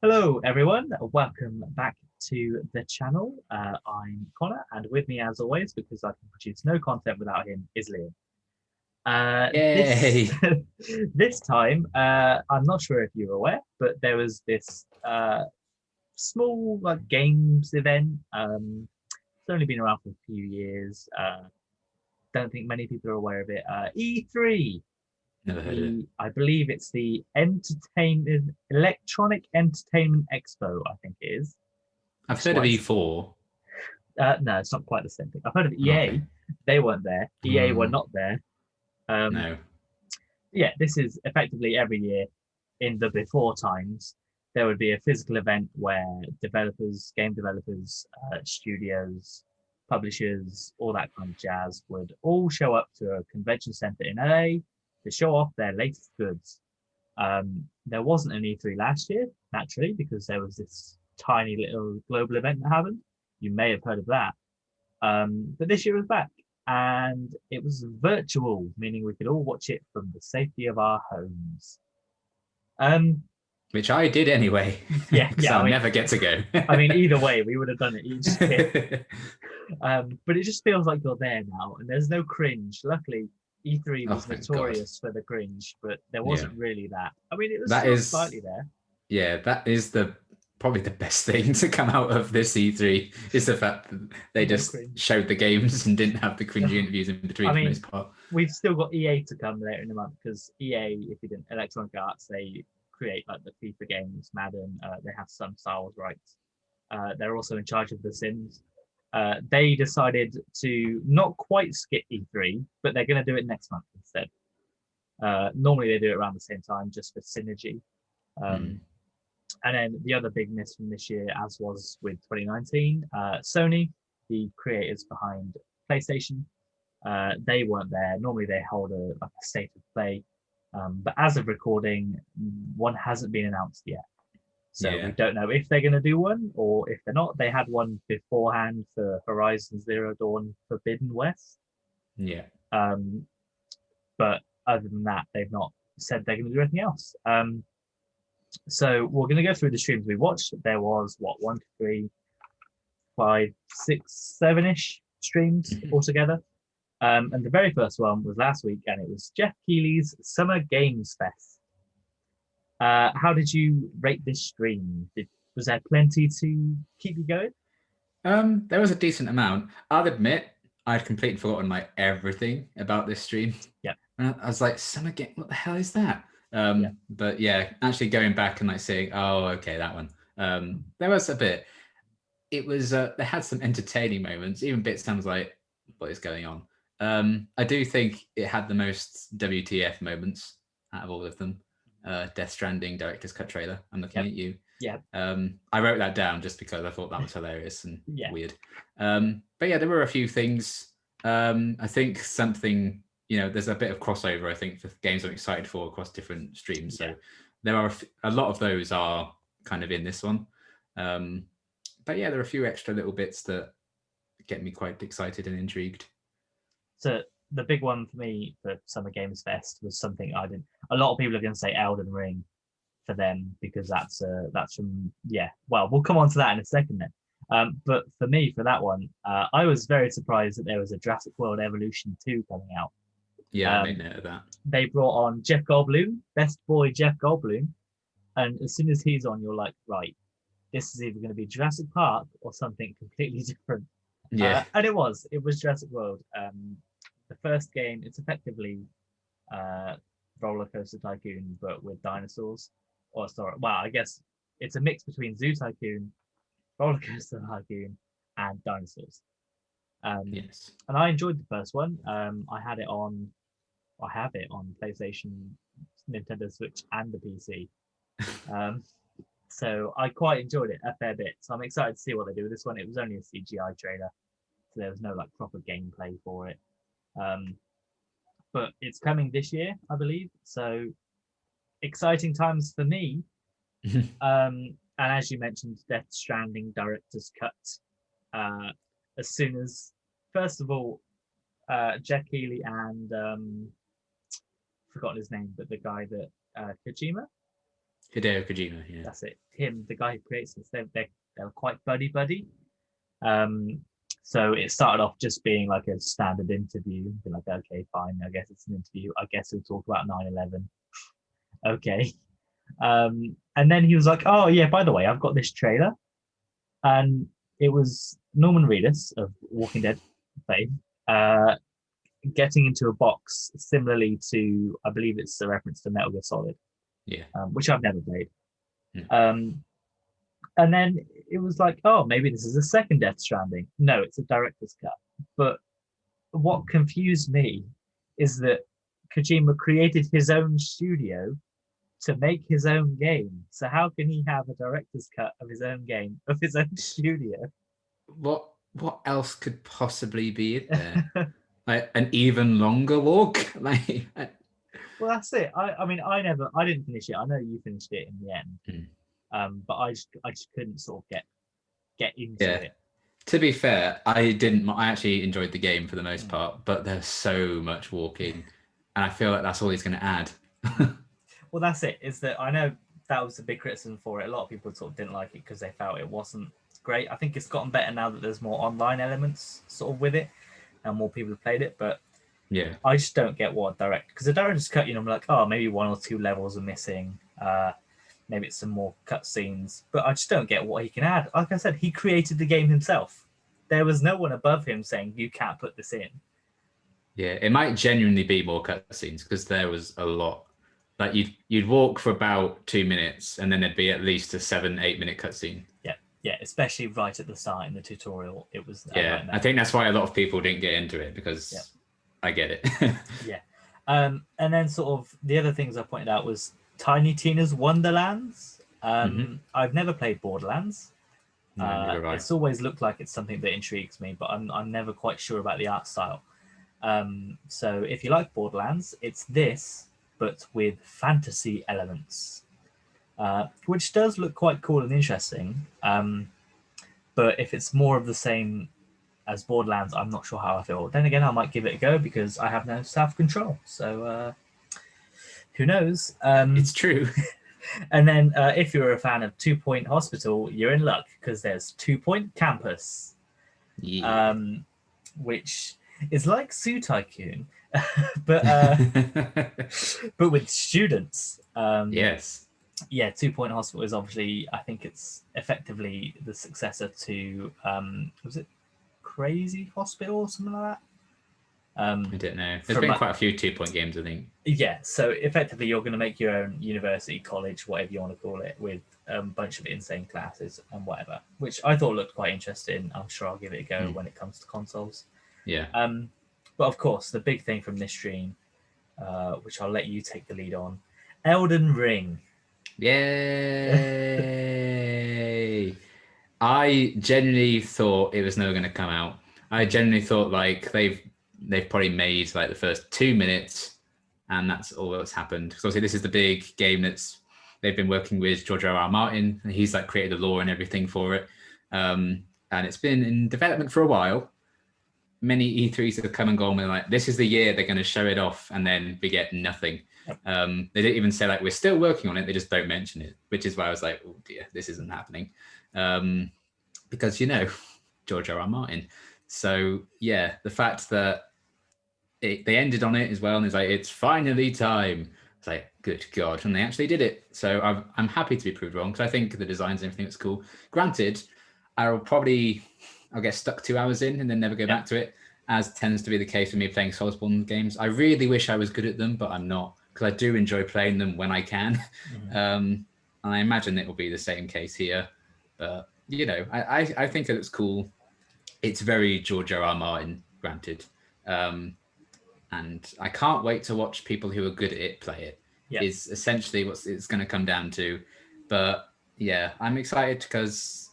Hello, everyone. Welcome back to the channel. I'm Connor, and with me, as always, because I can produce no content without him, is Liam. This Yay! this time, I'm not sure if you're aware, but there was this small games event. It's only been around for a few years. Don't think many people are aware of it. E3. Never heard of it. I believe it's the Entertainment Electronic Entertainment Expo. I think it is. I've Which is heard of what E4. no, it's not quite the same thing. I've heard of Okay. EA. They weren't there. EA were Mm, not there. Um, no. yeah, this is effectively every year in the before times. There would be a physical event where developers, game developers, studios, publishers, all that kind of jazz would all show up to a convention center in LA to show off their latest goods. There wasn't an E3 last year, naturally, because there was this tiny little global event that happened. You may have heard of that. But this year was back and it was virtual, meaning we could all watch it from the safety of our homes. Um, Which I did anyway, yeah, because yeah. I'll never get to go. I mean, either way, we would have done it each year. But it just feels like you're there now, and there's no cringe. Luckily, E3 Oh, was thank God. notorious for the cringe, but there Yeah. wasn't really that. I mean, it was That still slightly is, there. yeah, that is the probably the best thing to come out of this E3 is the fact that they No just cringe. showed the games and didn't have the cringy interviews in I between for the mean, most part. we've still got EA to come later in the month because EA, if you didn't, Electronic Arts, they create like the FIFA games, Madden. They have some Star Wars rights. They're also in charge of The Sims. They decided to not quite skip E3, but they're going to do it next month instead. Normally they do it around the same time just for synergy. Mm. Um, and then the other big miss from this year, as was with 2019, Sony, the creators behind PlayStation, they weren't there. Normally they hold a state of play, but as of recording, one hasn't been announced yet. So we Yeah. don't know if they're going to do one or if they're not. They had one beforehand for Horizon Zero Dawn Forbidden West, Yeah. um, but other than that, they've not said they're going to do anything else. So we're going to go through the streams we watched. There was what 1, 2, 3, 5, 6, 7-ish streams Mhm. altogether. And the very first one was last week, and it was Jeff Keighley's Summer Games Fest. How did you rate this stream? Was there plenty to keep you going? There was a decent amount. I'll admit, I'd completely forgotten like everything about this stream. Yeah, And I was like, summer game, what the hell is that? yeah, But yeah, actually going back and like saying, oh, okay, that one. There was a bit. It was they had some entertaining moments. Even bits sounds like, what is going on? I do think it had the most WTF moments out of all of them. Death Stranding director's cut trailer. I'm looking yeah, at you. yeah, I wrote that down just because I thought that was hilarious and yeah, weird. But yeah, there were a few things. I think something, there's a bit of crossover, I think, for games I'm excited for across different streams. yeah. So there are a lot of those are kind of in this one. Um, but yeah, there are a few extra little bits that get me quite excited and intrigued. So the big one for me for Summer Games Fest was something I didn't. A lot of people are going to say Elden Ring for them because that's from yeah. Well, we'll come on to that in a second then. But for me, for that one, I was very surprised that there was a Jurassic World Evolution 2 coming out. Yeah, I made Um, note of that. they brought on Jeff Goldblum, best boy Jeff Goldblum, and as soon as he's on, you're like, right, this is either going to be Jurassic Park or something completely different. Yeah, And it was Jurassic World. The first game, it's effectively uh, Roller Coaster Tycoon, but with dinosaurs. Or sorry, well, I guess it's a mix between Zoo Tycoon, Roller Coaster Tycoon, and dinosaurs. Um, yes. and I enjoyed the first one. I have it on PlayStation, Nintendo Switch, and the PC. Um, so I quite enjoyed it a fair bit. So I'm excited to see what they do with this one. It was only a CGI trailer, so there was no like proper gameplay for it. Um, but it's coming this year, I believe. So exciting times for me. And as you mentioned, Death Stranding director's cut. Uh, as soon as, first of all, Jeff Keighley and forgotten his name, but the guy that Kojima, Hideo Kojima, yeah. that's it. him, the guy who creates this, they're quite buddy. Um, so it started off just being like a standard interview. Be like, okay, fine, I guess it's an interview. I guess we'll talk about 9/11. Okay. And then he was like, oh yeah, by the way, I've got this trailer, and it was Norman Reedus of Walking Dead fame, getting into a box similarly to, I believe it's a reference to Metal Gear Solid, Yeah. Which I've never played. Yeah. And then it was like, oh, maybe this is a second Death Stranding. No, it's a director's cut. But what confused me is that Kojima created his own studio to make his own game. So how can he have a director's cut of his own game of his own studio? What else could possibly be in there? Like an even longer walk? Like, well, that's it. I mean, I didn't finish it. I know you finished it in the end, but I just couldn't sort of get into it. To be fair, I didn't. I actually enjoyed the game for the most part, but there's so much walking, and I feel like that's all he's going to add. Well, that's it. Is that I know that was a big criticism for it. A lot of people sort of didn't like it because they felt it wasn't great. I think it's gotten better now that there's more online elements sort of with it, and more people have played it. But yeah, I just don't get what because the director's cut, I'm like, oh, maybe 1 or 2 levels are missing. Maybe it's some more cutscenes, but I just don't get what he can add. Like I said, he created the game himself. There was no one above him saying you can't put this in. Yeah, it might genuinely be more cutscenes because there was a lot. Like you'd walk for about 2 minutes, and then there'd be at least a 7-8 minute cutscene. Yeah, especially right at the start in the tutorial. It was I think that's why a lot of people didn't get into it because I get it. Yeah, and then sort of the other things I pointed out was Tiny Tina's Wonderlands. I've never played Borderlands. No, it's always looked like it's something that intrigues me, but I'm never quite sure about the art style. So if you like Borderlands, it's this, but with fantasy elements, which does look quite cool and interesting. But if it's more of the same as Borderlands, I'm not sure how I feel. Then again, I might give it a go because I have no self-control. So who knows? It's true. And then if you're a fan of 2 Point Hospital, you're in luck because there's 2 Point Campus, which is like Zoo Tycoon, but but with students. Yes. Yeah, 2 Point Hospital is obviously, I think it's effectively the successor to, was it Crazy Hospital or something like that? I don't know. There's been quite a few 2 Point games, I think. Yeah, so effectively you're going to make your own university, college, whatever you want to call it, with a bunch of insane classes and whatever, which I thought looked quite interesting. I'm sure I'll give it a go when it comes to consoles. Yeah. But of course, the big thing from this stream, which I'll let you take the lead on, Elden Ring. Yay! I genuinely thought it was never going to come out. I genuinely thought like they've probably made like the first 2 minutes, and that's all that's happened. Because obviously this is the big game they've been working with George R.R. Martin, and he's like created the lore and everything for it. And it's been in development for a while. Many E3s have come and gone with like, this is the year they're going to show it off, and then we get nothing. They didn't even say like we're still working on it. They just don't mention it, which is why I was like, oh dear, this isn't happening. Because George R.R. Martin. So yeah, the fact that they ended on it as well, and it's like it's finally time. It's like, good God, and they actually did it. So I'm happy to be proved wrong because I think the designs and everything looks cool. Granted, I'll get stuck 2 hours in and then never go back to it, as tends to be the case with me playing Soulsborne games. I really wish I was good at them, but I'm not, because I do enjoy playing them when I can. And I imagine it will be the same case here. But I think it looks cool. It's very George R.R. Martin, granted. And I can't wait to watch people who are good at it play it. Is essentially what it's going to come down to. But yeah, I'm excited because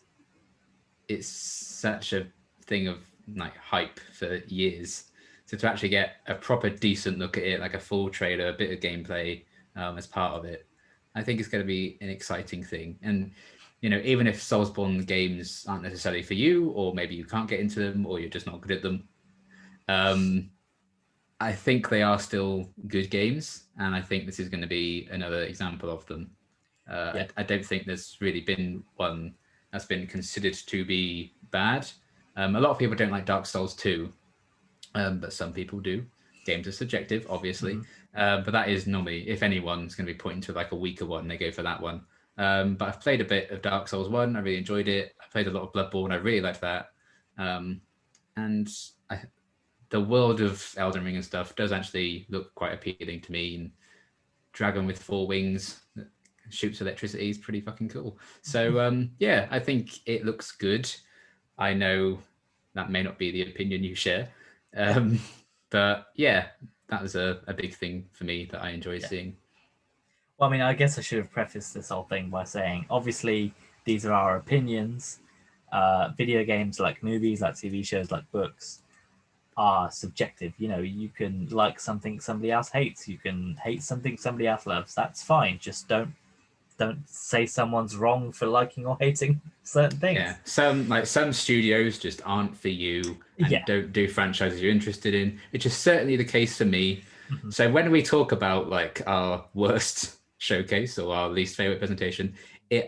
it's such a thing of like hype for years. So to actually get a proper decent look at it, like a full trailer, a bit of gameplay as part of it, I think it's going to be an exciting thing. And even if Soulsborne games aren't necessarily for you, or maybe you can't get into them, or you're just not good at them, I think they are still good games, and I think this is going to be another example of them. I don't think there's really been one that's been considered to be bad. A lot of people don't like Dark Souls 2, but some people do. Games are subjective, obviously. But that is normally, if anyone's going to be pointing to like a weaker one, they go for that one. But I've played a bit of Dark Souls 1. I really enjoyed it. I played a lot of Bloodborne. I really liked that. And the world of Elden Ring and stuff does actually look quite appealing to me. And dragon with 4 wings that shoots electricity is pretty fucking cool. So yeah, I think it looks good. I know that may not be the opinion you share. But yeah, that was a big thing for me that I enjoy seeing. Well, I mean, I guess I should have prefaced this whole thing by saying, obviously, these are our opinions. Video games, like movies, like TV shows, like books, are subjective. You know, you can like something somebody else hates. You can hate something somebody else loves. That's fine. Just don't say someone's wrong for liking or hating certain things. Yeah, some studios just aren't for you and don't do franchises you're interested in, which is certainly the case for me. So when we talk about like our worst showcase or our least favorite presentation,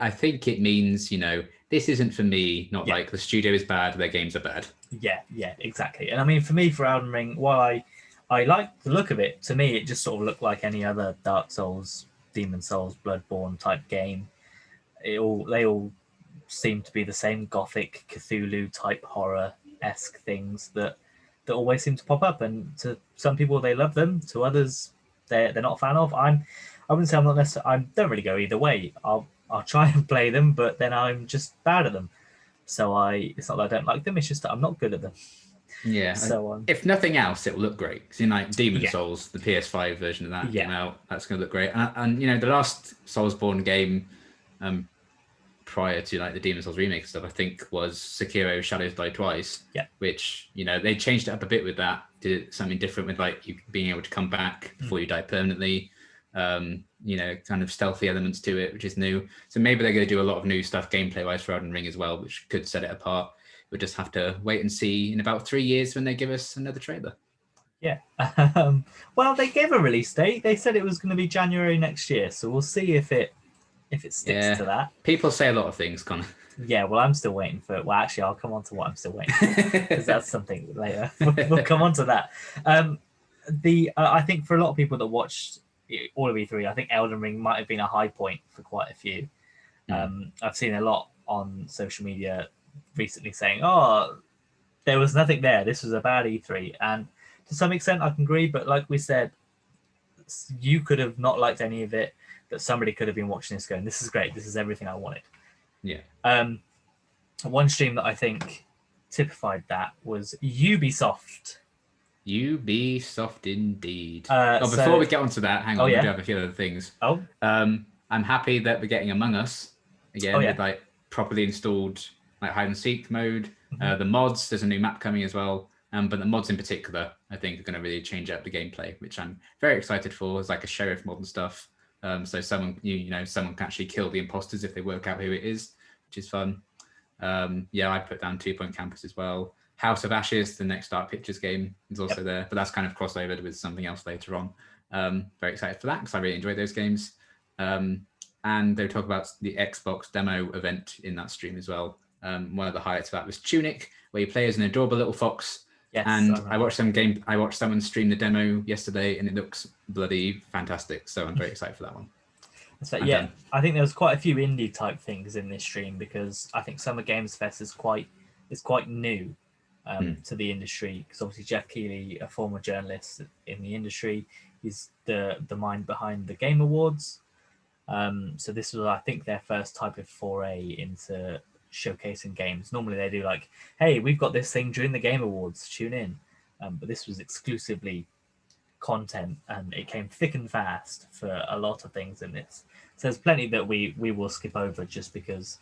I think it means, you know, this isn't for me, not like the studio is bad, their games are bad. Yeah, exactly. And I mean, for me, for Elden Ring, while I like the look of it, to me, it just sort of looked like any other Dark Souls, Demon Souls, Bloodborne type game. They all seem to be the same gothic Cthulhu type horror-esque things that always seem to pop up. And to some people, they love them. To others, they're not a fan of. I wouldn't say I'm not necessarily. I don't really go either way. I'll try and play them, but then I'm just bad at them. So it's not that I don't like them. It's just that I'm not good at them. Yeah. So if nothing else, it will look great. So, like Demon Souls, the PS5 version of that came out. That's going to look great. And you know, the last Soulsborne game, prior to like the Demon Souls remake and stuff, I think was Sekiro: Shadows Die Twice. Yeah. Which, you know, they changed it up a bit with that. Did something different with like you being able to come back before you die permanently. You know, kind of stealthy elements to it, which is new. So maybe they're going to do a lot of new stuff gameplay-wise for Elden Ring as well, which could set it apart. We'll just have to wait and see in about 3 years when they give us another trailer. Yeah. Well, they gave a release date. They said it was going to be January next year, so we'll see if it sticks to that. People say a lot of things, Connor. Yeah, well, I'm still waiting for it. Well, actually, I'll come on to what I'm still waiting for, because that's something later. We'll come on to that. I think for a lot of people that watched all of E3, I think Elden Ring might have been a high point for quite a few. I've seen a lot on social media recently saying, "Oh, there was nothing there. This was a bad E3," and to some extent, I can agree. But like we said, you could have not liked any of it. But somebody could have been watching this going, "This is great. This is everything I wanted." Yeah. One stream that I think typified that was Ubisoft. Ubisoft indeed. Before we get onto that, hang on, we do have a few other things. I'm happy that we're getting Among Us again with like properly installed like hide and seek mode. The mods, there's a new map coming as well. But the mods in particular, I think, are going to really change up the gameplay, which I'm very excited for. It's like a sheriff mod and stuff. So someone can actually kill the imposters if they work out who it is, which is fun. I put down 2 Point Campus as well. House of Ashes, the next Dark Pictures game, is also there, but that's kind of crossover with something else later on. Very excited for that because I really enjoy those games. And they talk about the Xbox demo event in that stream as well. One of the highlights of that was Tunic, where you play as an adorable little fox. Yes, and I watched someone stream the demo yesterday, and it looks bloody fantastic. So I'm very excited for that one. So, I think there was quite a few indie type things in this stream because I think Summer Games Fest is quite new to the industry. Because obviously Jeff Keighley, a former journalist in the industry, is the mind behind the Game Awards. So this was, I think, their first type of foray into showcasing games. Normally they do like, hey, we've got this thing during the Game Awards, tune in. But this was exclusively content, and it came thick and fast for a lot of things in this. So there's plenty that we will skip over just because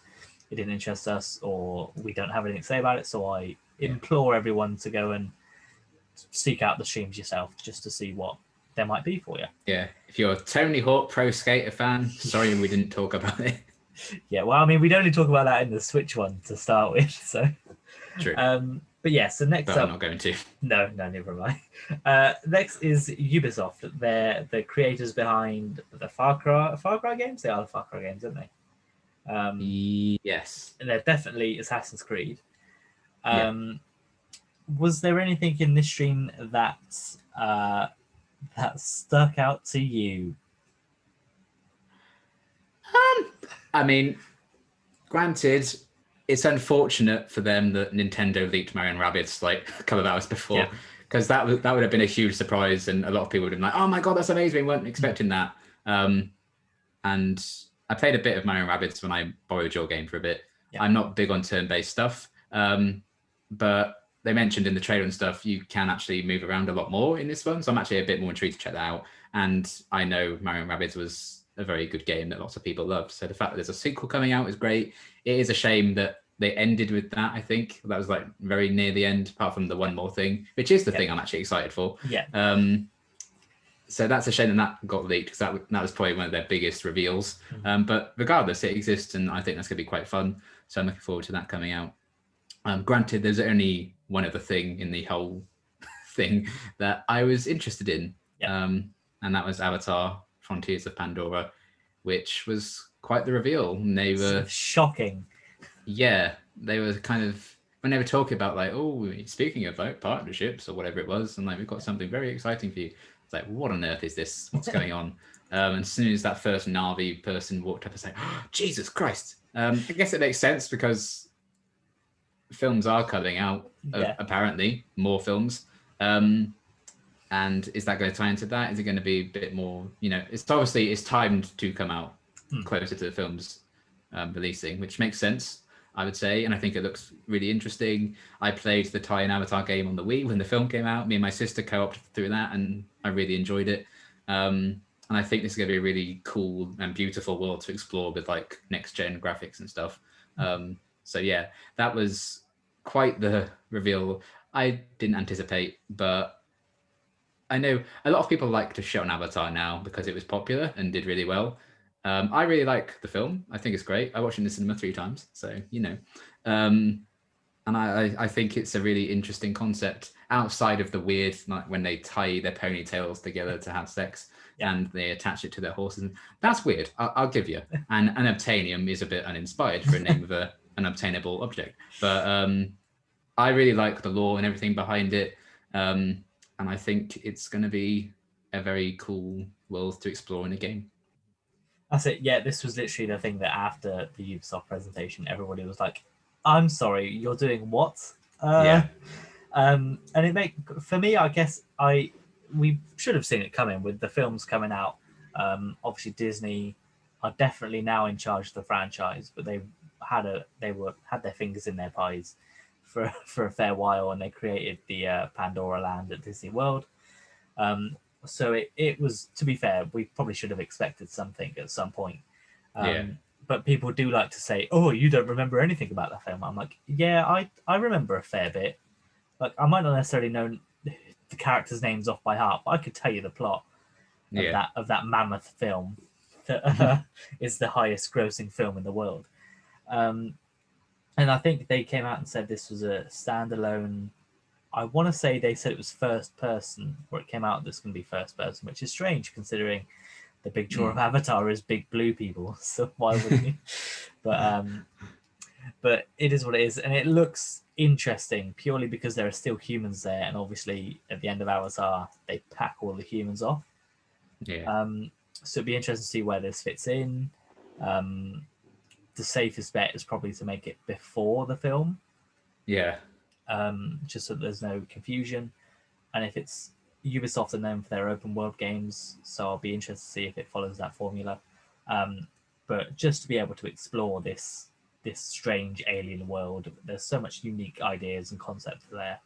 it didn't interest us or we don't have anything to say about it. So I implore everyone to go and seek out the streams yourself just to see what there might be for you. Yeah, if you're a Tony Hawk Pro Skater fan, sorry we didn't talk about it. Yeah, well, I mean, we'd only talk about that in the Switch one to start with, so. True. But yeah, so next but I'm up, not going to. no, never mind. Next is Ubisoft. They're the creators behind the Far Cry games. They are the Far Cry games, aren't they? Yes. And they're definitely Assassin's Creed. Yeah. Was there anything in this stream that stuck out to you? I mean, granted, it's unfortunate for them that Nintendo leaked Mario and Rabbids like a couple of hours before, Yeah, because that would have been a huge surprise, and a lot of people would have been like, "Oh my god, that's amazing! We weren't expecting that." And I played a bit of Mario and Rabbids when I borrowed your game for a bit. yeah, I'm not big on turn-based stuff, but they mentioned in the trailer and stuff you can actually move around a lot more in this one, so I'm actually a bit more intrigued to check that out. And I know Mario and Rabbids was a very good game that lots of people loved, so the fact that there's a sequel coming out is great. It is a shame that they ended with that. I think that was like very near the end, apart from the one more thing, which is the thing I'm actually excited for. yeah. So that's a shame that got leaked, because that was probably one of their biggest reveals. But regardless, it exists, and I think that's going to be quite fun. So I'm looking forward to that coming out. Granted, there's only one other thing in the whole thing that I was interested in, and that was Avatar: Frontiers of Pandora, which was quite the reveal. And they were shocking. Yeah, they were kind of, when they were talking about like, oh, speaking of like partnerships or whatever it was, and like we've got something very exciting for you. It's like, what on earth is this? What's going on? And as soon as that first Navi person walked up, I was like, oh, Jesus Christ. I guess it makes sense because films are coming out, apparently, more films. And is that going to tie into that? Is it going to be a bit more, it's timed to come out closer to the films releasing, which makes sense, I would say. And I think it looks really interesting. I played the tie-in Avatar game on the Wii when the film came out. Me and my sister co-opted through that, and I really enjoyed it. And I think this is going to be a really cool and beautiful world to explore with like next-gen graphics and stuff. So yeah, that was quite the reveal. I didn't anticipate, but I know a lot of people like to shit on Avatar now because it was popular and did really well. I really like the film. I think it's great. I watched it in the cinema 3 times, so and I think it's a really interesting concept outside of the weird, like when they tie their ponytails together to have sex and they attach it to their horses. That's weird. I'll give you. And unobtainium is a bit uninspired for a name of an unobtainable object, but I really like the lore and everything behind it. And I think it's going to be a very cool world to explore in a game. That's it. Yeah, this was literally the thing that after the Ubisoft presentation, everybody was like, "I'm sorry, you're doing what?" And for me, I guess we should have seen it coming with the films coming out. Obviously, Disney are definitely now in charge of the franchise, but they had their fingers in their pies for a fair while, and they created the Pandora Land at Disney World. So it was, to be fair, we probably should have expected something at some point. But people do like to say, "Oh, you don't remember anything about that film." I'm like, yeah, I remember a fair bit. Like, I might not necessarily know the characters' names off by heart, but I could tell you the plot of that mammoth film that is the highest grossing film in the world. And I think they came out and said this was a standalone. I want to say they said it was first person, or it came out that's going to be first person, which is strange considering the big draw of Avatar is big blue people. So why wouldn't you? But it is what it is, and it looks interesting purely because there are still humans there, and obviously at the end of Avatar they pack all the humans off. So it'd be interesting to see where this fits in. The safest bet is probably to make it before the film. Just so there's no confusion. And if it's Ubisoft are known for their open world games, so I'll be interested to see if it follows that formula. But just to be able to explore this strange alien world, there's so much unique ideas and concepts there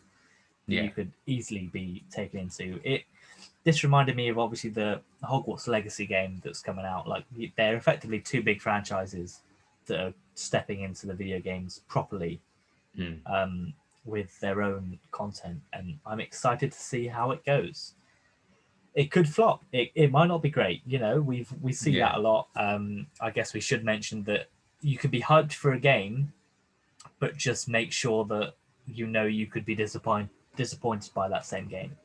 that you could easily be taken into it. This reminded me of obviously the Hogwarts Legacy game that's coming out. Like, they're effectively 2 big franchises that are stepping into the video games properly. With their own content, and I'm excited to see how it goes. It could flop. It might not be great. We see that a lot. I guess we should mention that you can be hyped for a game, but just make sure that you could be disappointed by that same game.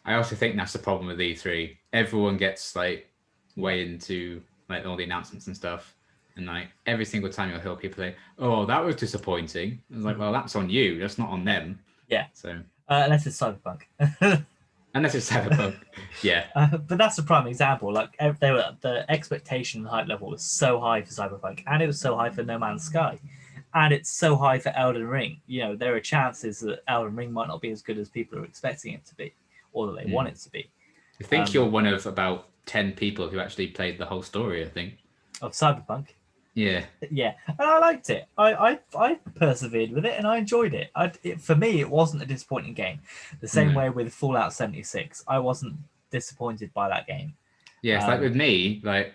I also think that's the problem with E3. Everyone gets like Yeah. way into like all the announcements and stuff, and like every single time you'll hear people say, "Oh, that was disappointing." It's like, well, that's on you. That's not on them. Yeah. So Unless it's Cyberpunk. unless it's Cyberpunk, yeah, But that's a prime example. Like the expectation and hype level was so high for Cyberpunk, and it was so high for No Man's Sky, and it's so high for Elden Ring. There are chances that Elden Ring might not be as good as people are expecting it to be, or that they want it to be. I think you're one of about 10 people who actually played the whole story. I think. Of Cyberpunk. Yeah. Yeah, and I liked it. I persevered with it and I enjoyed it. For me, it wasn't a disappointing game. The same way with Fallout 76, I wasn't disappointed by that game. Yeah, it's like with me, like,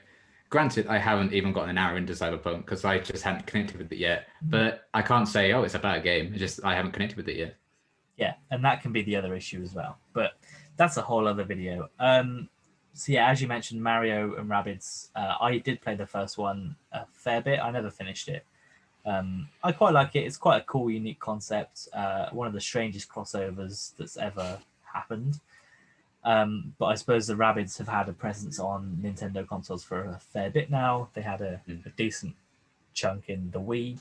granted, I haven't even gotten an hour into Cyberpunk because I just hadn't connected with it yet. But I can't say, oh, it's a bad game. It's just I haven't connected with it yet. Yeah, and that can be the other issue as well. But that's a whole other video. So yeah, as you mentioned, Mario and Rabbids, I did play the first one a fair bit. I never finished it. I quite like it. It's quite a cool, unique concept. One of the strangest crossovers that's ever happened. But I suppose the Rabbids have had a presence on Nintendo consoles for a fair bit now. They had a decent chunk in the Wii.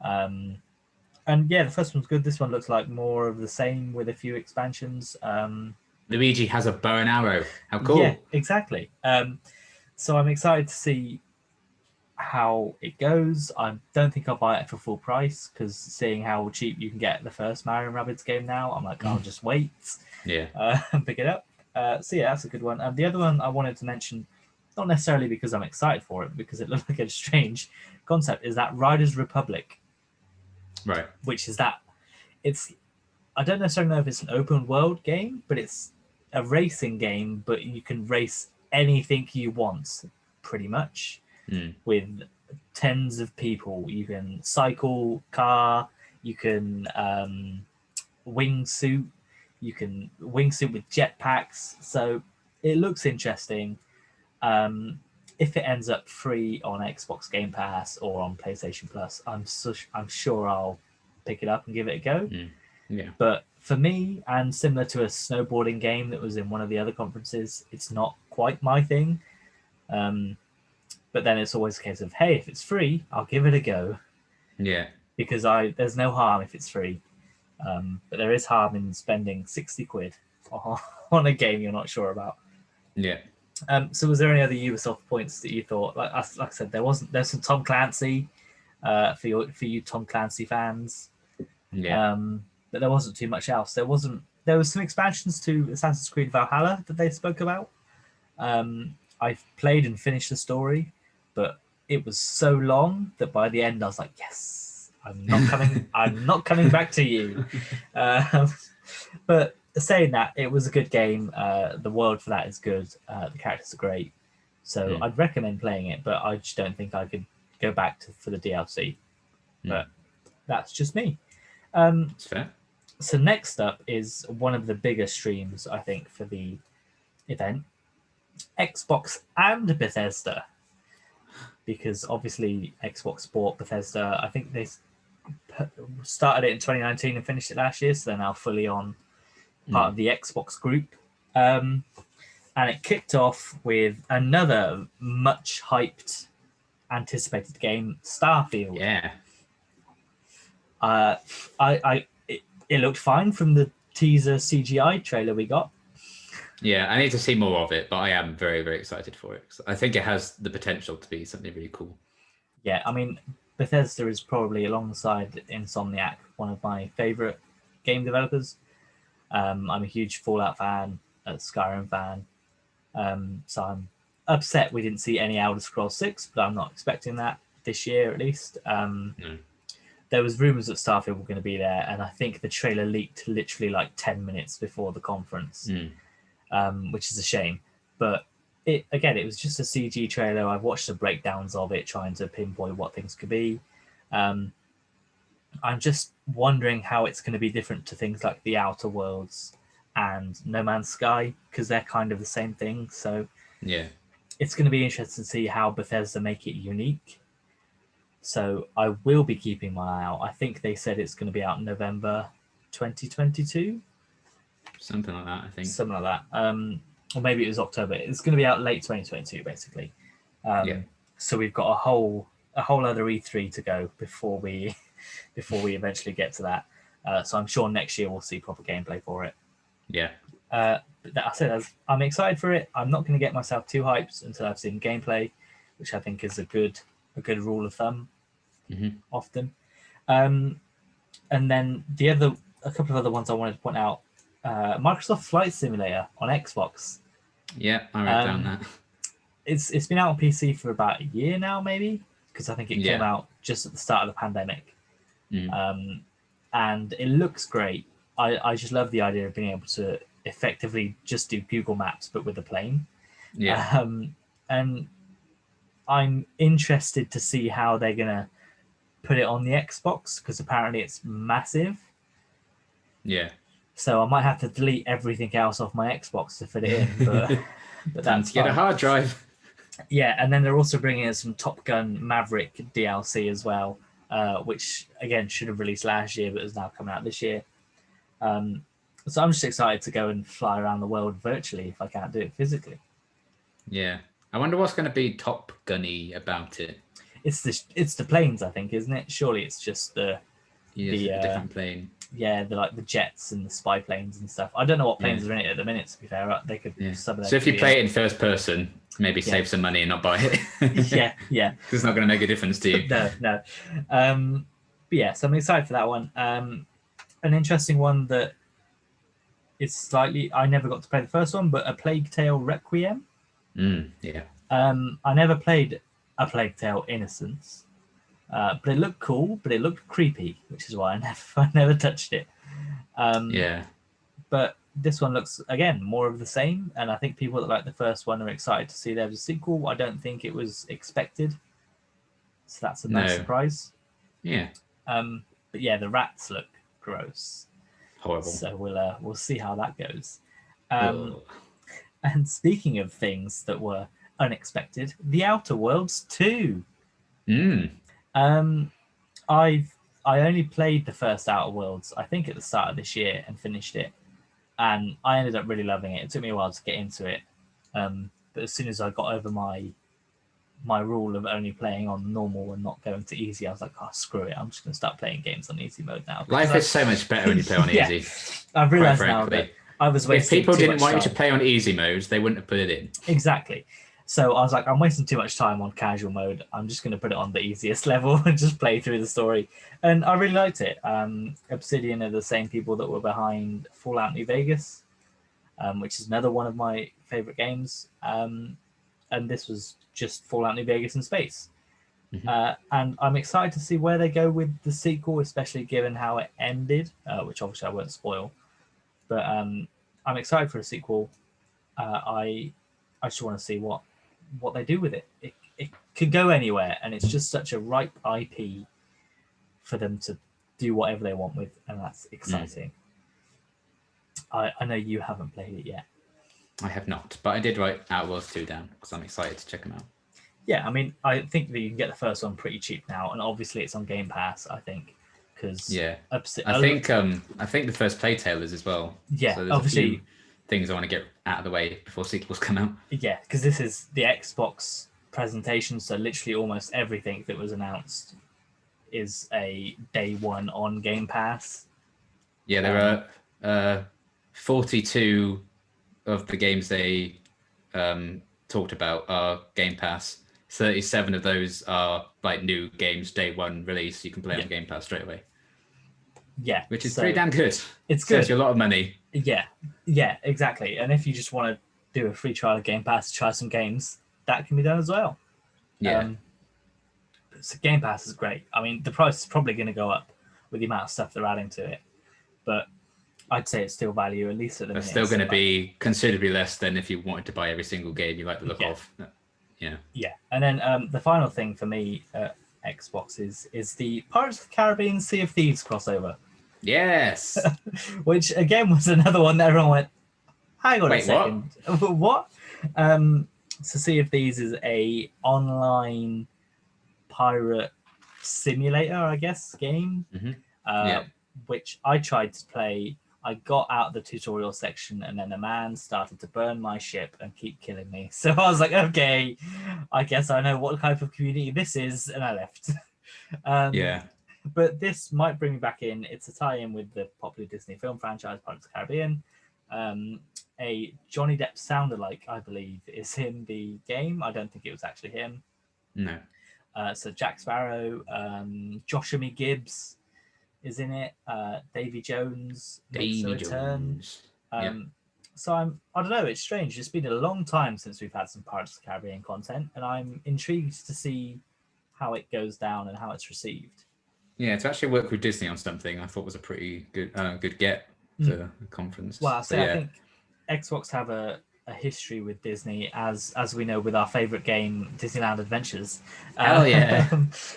And yeah, the first one's good. This one looks like more of the same with a few expansions. Luigi has a bow and arrow. How cool. Yeah, exactly. So I'm excited to see how it goes. I don't think I'll buy it for full price because seeing how cheap you can get the first Mario & Rabbids game now, I'm like, I'll just wait. Yeah. And pick it up. So yeah, that's a good one. And the other one I wanted to mention, not necessarily because I'm excited for it, because it looked like a strange concept, is that Riders Republic. Right. Which is that I don't necessarily know if it's an open world game, but it's a racing game, but you can race anything you want, pretty much, with tens of people. You can cycle, car, you can wingsuit, you can wingsuit with jetpacks. So it looks interesting. If it ends up free on Xbox Game Pass or on PlayStation Plus, I'm sure I'll pick it up and give it a go. Yeah. But for me, and similar to a snowboarding game that was in one of the other conferences, it's not quite my thing. But then it's always a case of, hey, if it's free, I'll give it a go. Yeah. Because there's no harm if it's free. But there is harm in spending 60 quid on a game you're not sure about. Yeah. So was there any other Ubisoft points that you thought, like I said, there's some Tom Clancy for you Tom Clancy fans. Yeah. But there wasn't too much else. There was some expansions to Assassin's Creed Valhalla that they spoke about. I've played and finished the story, but it was so long that by the end I was like, yes, I'm not coming back to you. But saying that, it was a good game. The world for that is good. The characters are great. So I'd recommend playing it, but I just don't think I could go back for the DLC. But that's just me. That's fair. So next up is one of the bigger streams, I think, for the event. Xbox and Bethesda. Because obviously Xbox bought Bethesda. I think they started it in 2019 and finished it last year, so they're now fully on part of the Xbox group. And it kicked off with another much hyped, anticipated game, Starfield. Yeah. It looked fine from the teaser CGI trailer we got. Yeah, I need to see more of it, but I am very, very excited for it. I think it has the potential to be something really cool. Yeah, I mean, Bethesda is probably, alongside Insomniac, one of my favorite game developers. I'm a huge Fallout fan, a Skyrim fan. So I'm upset we didn't see any Elder Scrolls 6, but I'm not expecting that this year at least. There was rumors that Starfield were going to be there, and I think the trailer leaked literally like 10 minutes before the conference, which is a shame. But it was just a CG trailer. I've watched the breakdowns of it, trying to pinpoint what things could be. I'm just wondering how it's going to be different to things like The Outer Worlds and No Man's Sky, because they're kind of the same thing. So yeah, it's going to be interesting to see how Bethesda make it unique. So I will be keeping my eye out. I think they said it's going to be out in November. 2022. Something like that, I think. Something like that. Or maybe it was October. It's going to be out late 2022, basically. Yeah. So we've got a whole other E3 to go before we eventually get to that. So I'm sure next year we'll see proper gameplay for it. Yeah. But I said I'm excited for it. I'm not going to get myself too hyped until I've seen gameplay, which I think is a good rule of thumb. Often. And then a couple of other ones I wanted to point out. Microsoft Flight Simulator on Xbox. Yeah, I wrote down that. It's been out on PC for about a year now, maybe, because I think it came out just at the start of the pandemic. And it looks great. I just love the idea of being able to effectively just do Google Maps, but with a plane. Yeah. And I'm interested to see how they're going to put it on the Xbox, because apparently it's massive. Yeah. So I might have to delete everything else off my Xbox to fit it in, but that's get fine. a hard drive. Yeah, and then they're also bringing in some Top Gun Maverick DLC as well, which again should have released last year, but is now coming out this year. So I'm just excited to go and fly around the world virtually if I can't do it physically. Yeah, I wonder what's going to be Top Gunny about it. It's the planes, I think, isn't it? Surely it's just the different plane. Yeah, the jets and the spy planes and stuff. I don't know what planes are in it at the minute. To be fair, they could. Yeah. So if you play it in first person, maybe save some money and not buy it. yeah. It's not going to make a difference to you. No. But yeah, so I'm excited for that one. An interesting one that is slightly. I never got to play the first one, but A Plague Tale Requiem. Yeah. I never played A Plague Tale Innocence. But it looked cool, but it looked creepy, which is why I never touched it. Yeah. But this one looks, again, more of the same. And I think people that like the first one are excited to see there's a sequel. I don't think it was expected. So that's a nice surprise. Yeah. But yeah, the rats look gross. Horrible. So we'll see how that goes. And speaking of things that were unexpected, The Outer Worlds 2. I only played the first Outer Worlds, I think, at the start of this year and finished it, and I ended up really loving it. It took me a while to get into it, but as soon as I got over my rule of only playing on normal and not going to easy, I was like, oh, screw it, I'm just going to start playing games on easy mode now. Life is so much better when you play on easy. I've realised now that I was wasting if people too didn't much want time. you to play on easy modes, they wouldn't have put it in. Exactly. So I was like, I'm wasting too much time on casual mode. I'm just going to put it on the easiest level and just play through the story. And I really liked it. Obsidian are the same people that were behind Fallout New Vegas, which is another one of my favorite games. And this was just Fallout New Vegas in space. And I'm excited to see where they go with the sequel, especially given how it ended, which obviously I won't spoil. But I'm excited for a sequel. I just want to see what they do with it. It could go anywhere, and it's just such a ripe IP for them to do whatever they want with, and that's exciting. I know you haven't played it yet. I have not, but I did write Outer Worlds 2 down because I'm excited to check them out. Yeah, I mean, I think that you can get the first one pretty cheap now, and obviously it's on Game Pass, I think. Because I think the first Plague Tale is as well. Yeah, so there's obviously a few things I want to get out of the way before sequels come out. Yeah, because this is the Xbox presentation, so literally almost everything that was announced is a day one on Game Pass. Yeah, there are 42 of the games they talked about are Game Pass. 37 of those are like new games, day one release. You can play on Game Pass straight away. Yeah, which is pretty damn good. It's good. Saves you a lot of money. Yeah, exactly. And if you just want to do a free trial of Game Pass to try some games, that can be done as well. Yeah. So Game Pass is great. I mean, the price is probably going to go up with the amount of stuff they're adding to it, but I'd say it's still value, at least at the minute. It's still going to be considerably less than if you wanted to buy every single game you like the look of. Yeah. And then the final thing for me at Xbox is the Pirates of the Caribbean Sea of Thieves crossover. Yes. Which again was another one that everyone went, hang on a second. What? So Sea of Thieves is a online pirate simulator, I guess, game. which I tried to play. I got out the tutorial section, and then a man started to burn my ship and keep killing me. So I was like, okay, I guess I know what type of community this is, and I left. Yeah. But this might bring me back in. It's a tie-in with the popular Disney film franchise Pirates of the Caribbean. A Johnny Depp sound-alike, I believe, is in the game. I don't think it was actually him. No. So Jack Sparrow, Joshua Gibbs is in it. Davy Jones makes a Davy return. Jones. Yeah. So I don't know. It's strange. It's been a long time since we've had some Pirates of the Caribbean content, and I'm intrigued to see how it goes down and how it's received. Yeah, to actually work with Disney on something, I thought was a pretty good get to the conference. Well, So, I think Xbox have a history with Disney, as we know with our favorite game, Disneyland Adventures. Hell yeah.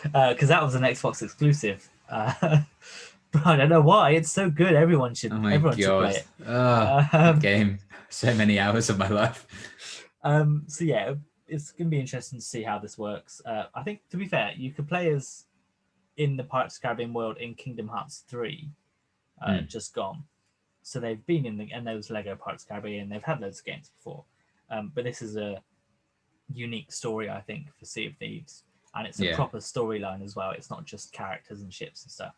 Because that was an Xbox exclusive. But I don't know why it's so good. Everyone should play it. That game. So many hours of my life. So yeah, it's going to be interesting to see how this works. I think, to be fair, you could play as in the Pirates of the Caribbean world in Kingdom Hearts 3, just gone. So they've been and there was Lego Pirates of the Caribbean. They've had loads of games before, but this is a unique story, I think, for Sea of Thieves, and it's a proper storyline as well. It's not just characters and ships and stuff.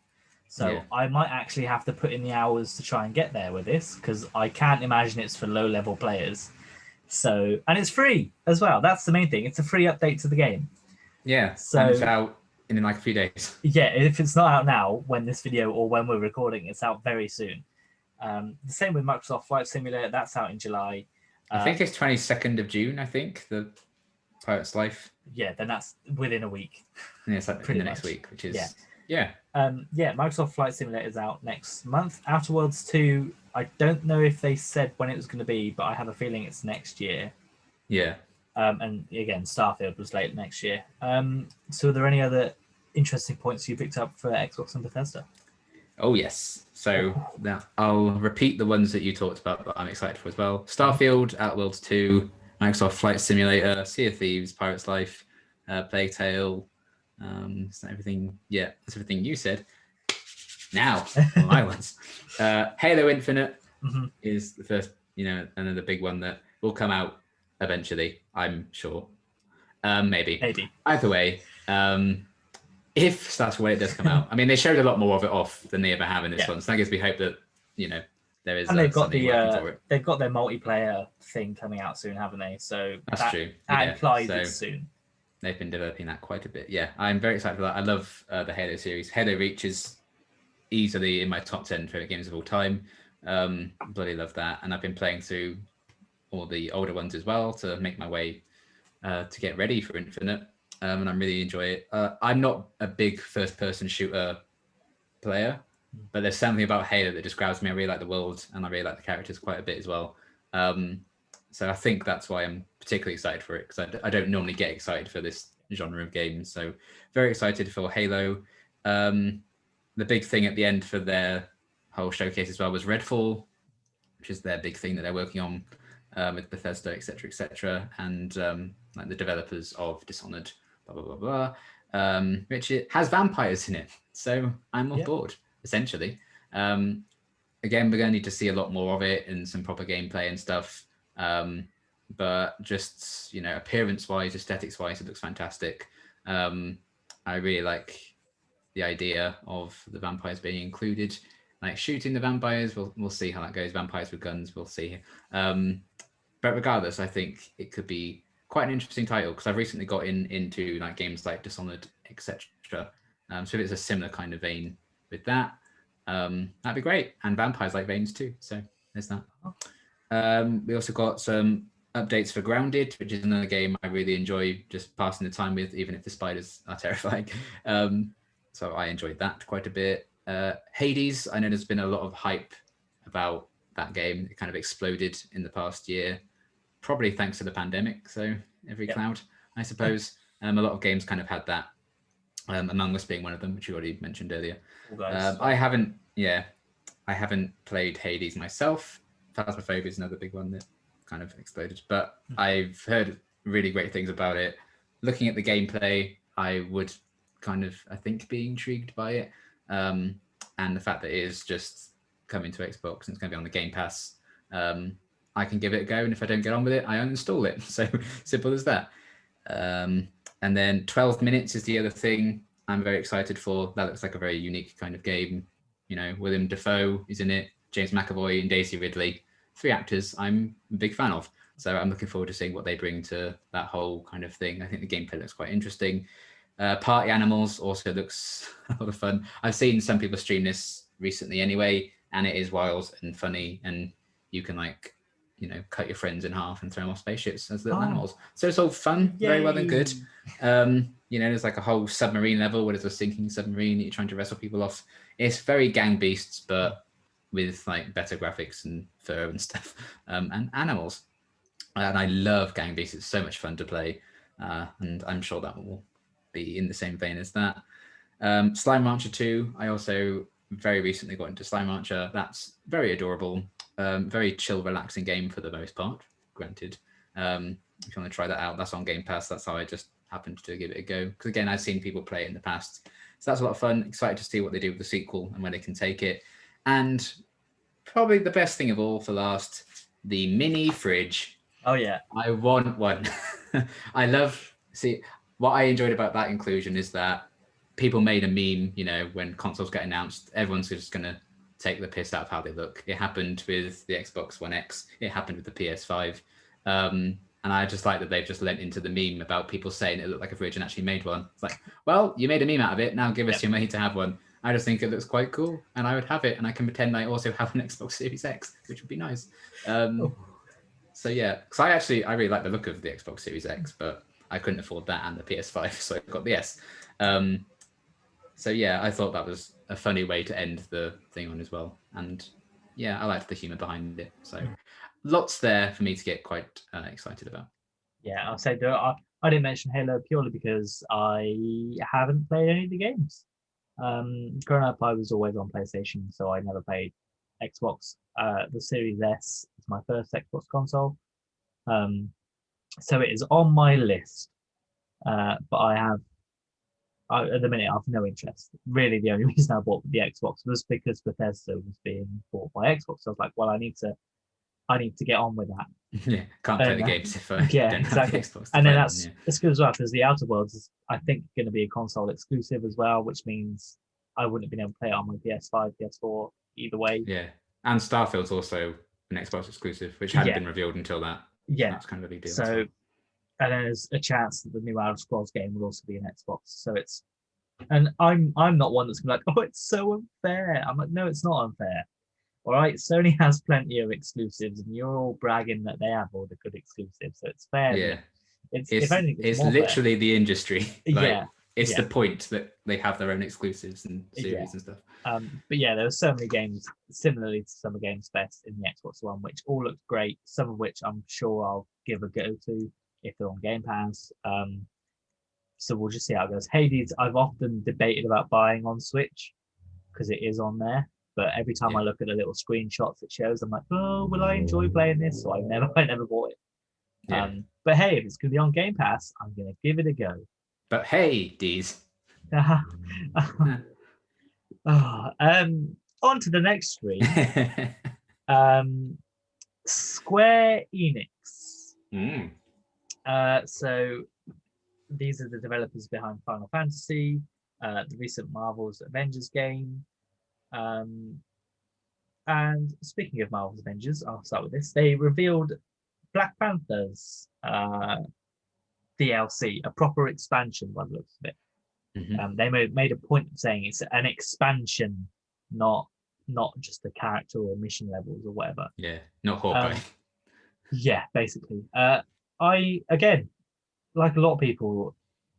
So I might actually have to put in the hours to try and get there with this, because I can't imagine it's for low-level players. So, and it's free as well. That's the main thing. It's a free update to the game. Yeah. So and it's out in like a few days. Yeah, if it's not out now, when this video or when we're recording, it's out very soon. The same with Microsoft Flight Simulator. That's out in July. I think it's 22nd of June, I think, the Pirate's Life. Yeah, then that's within a week. Yeah, it's like pretty the next week, which is... Yeah. Microsoft Flight Simulator is out next month. Outer Worlds 2, I don't know if they said when it was going to be, but I have a feeling it's next year. Yeah. And again, Starfield was late next year. So are there any other interesting points you picked up for Xbox and Bethesda? Oh, yes. So now I'll repeat the ones that you talked about, but I'm excited for as well. Starfield, Outer Worlds 2, Microsoft Flight Simulator, Sea of Thieves, Pirate's Life, Plague Tale. Is that everything? Yeah, that's everything you said. Now, my ones. Halo Infinite is the first, another big one that will come out eventually, I'm sure. Maybe. Either way, if that's when it does come out. I mean, they showed a lot more of it off than they ever have in this one, so that gives me hope that there is. And they've got they've got their multiplayer thing coming out soon, haven't they? So that's true. That implies it's soon. They've been developing that quite a bit. Yeah, I'm very excited for that. I love the Halo series. Halo Reach is easily in my top 10 favorite games of all time. Bloody love that, and I've been playing through all the older ones as well to make my way to get ready for Infinite. And I really enjoy it. I'm not a big first-person shooter player, but there's something about Halo that just grabs me. I really like the world, and I really like the characters quite a bit as well. So I think that's why I'm particularly excited for it, because I don't normally get excited for this genre of games. So very excited for Halo. The big thing at the end for their whole showcase as well was Redfall, which is their big thing that they're working on with Bethesda, etc., and like the developers of Dishonored, blah blah blah blah, which it has vampires in it. So I'm on board essentially. Again, we're going to need to see a lot more of it and some proper gameplay and stuff. But just appearance-wise, aesthetics-wise, it looks fantastic. I really like the idea of the vampires being included, like shooting the vampires. We'll see how that goes. Vampires with guns, we'll see. But regardless, I think it could be quite an interesting title, because I've recently got into like games like Dishonored, etc. So if it's a similar kind of vein with that, that'd be great. And vampires like veins too. So there's that. We also got some updates for Grounded, which is another game I really enjoy just passing the time with, even if the spiders are terrifying. So I enjoyed that quite a bit. Hades, I know there's been a lot of hype about that game. It kind of exploded in the past year, probably thanks to the pandemic. So every cloud, I suppose. A lot of games kind of had that. Among Us being one of them, which you already mentioned earlier. I haven't played Hades myself. Phasmophobia is another big one that kind of exploded, but I've heard really great things about it. Looking at the gameplay, I would I think be intrigued by it. and the fact that it is just coming to Xbox and it's going to be on the Game Pass, I can give it a go. And if I don't get on with it, I uninstall it. So simple as that. And then 12 Minutes is the other thing I'm very excited for. That looks like a very unique kind of game. You know, William Dafoe is in it, James McAvoy and Daisy Ridley, 3 actors I'm a big fan of. So I'm looking forward to seeing what they bring to that whole kind of thing. I think the gameplay looks quite interesting. Party Animals also looks a lot of fun. I've seen some people stream this recently anyway, and it is wild and funny, and you can like, you know, cut your friends in half and throw them off spaceships as little animals. So it's all fun, very well and good. You know, there's like a whole submarine level where there's a sinking submarine that you're trying to wrestle people off. It's very Gang Beasts, but with like better graphics and fur and stuff, and animals. And I love Gang Beasts. It's so much fun to play, and I'm sure that will be in the same vein as that. Slime Rancher 2, I also very recently got into Slime Rancher. That's very adorable, very chill, relaxing game for the most part, granted. If you want to try that out, that's on Game Pass. That's how I just happened to give it a go. Because again, I've seen people play it in the past. So that's a lot of fun. Excited to see what they do with the sequel and where they can take it. And probably the best thing of all for last, the mini fridge. Oh yeah, I want one. See, what I enjoyed about that inclusion is that people made a meme, you know, when consoles get announced, everyone's just going to take the piss out of how they look. It happened with the Xbox One X. It happened with the PS5. And I just like that they've just lent into the meme about people saying it looked like a fridge and actually made one. It's like, well, you made a meme out of it. Now give us your money to have one. I just think it looks quite cool, and I would have it, and I can pretend I also have an Xbox Series X, which would be nice. So yeah, because I really like the look of the Xbox Series X, but I couldn't afford that and the PS5, so I got the S. So yeah, I thought that was a funny way to end the thing on as well, and yeah, I liked the humor behind it. So lots there for me to get quite excited about. Yeah, I'll say I didn't mention Halo purely because I haven't played any of the games. Growing up, I was always on PlayStation, so I never played Xbox. The Series S is my first Xbox console, so it is on my list. But at the minute, I have no interest. Really, the only reason I bought the Xbox was because Bethesda was being bought by Xbox. So I was like, well, I need to get on with that. Yeah, can't play the games if I don't have the Xbox. And then it's good as well because the Outer Worlds is, I think, going to be a console exclusive as well, which means I wouldn't have been able to play it on my PS5, PS4, either way. Yeah, and Starfield's also an Xbox exclusive, which hadn't been revealed until that. Yeah, that's kind of a big deal. So, and there's a chance that the new Outer Scrolls game will also be an Xbox. So and I'm not one that's gonna be like, oh, it's so unfair. I'm like, no, it's not unfair. All right, Sony has plenty of exclusives, and you're all bragging that they have all the good exclusives, so it's fair. Yeah, it's if anything, it's literally fair. The industry. It's the point that they have their own exclusives and series and stuff. But yeah, there were so many games similarly to Summer Games Fest in the Xbox One, which all looked great. Some of which I'm sure I'll give a go to if they're on Game Pass. So we'll just see how it goes. Hades, I've often debated about buying on Switch because it is on there. But every time I look at the little screenshots it shows, I'm like, oh, will I enjoy playing this? So I never bought it. Yeah. But hey, if it's going to be on Game Pass, I'm going to give it a go. But hey, Deez. On to the next screen. Square Enix. So these are the developers behind Final Fantasy, the recent Marvel's Avengers game. And speaking of Marvel's Avengers, I'll start with this. They revealed Black Panther's DLC, a proper expansion by the looks of it. They made a point of saying it's an expansion, not just a character or mission levels or whatever. Yeah, not Hawkeye. Yeah, basically. I, again, like a lot of people,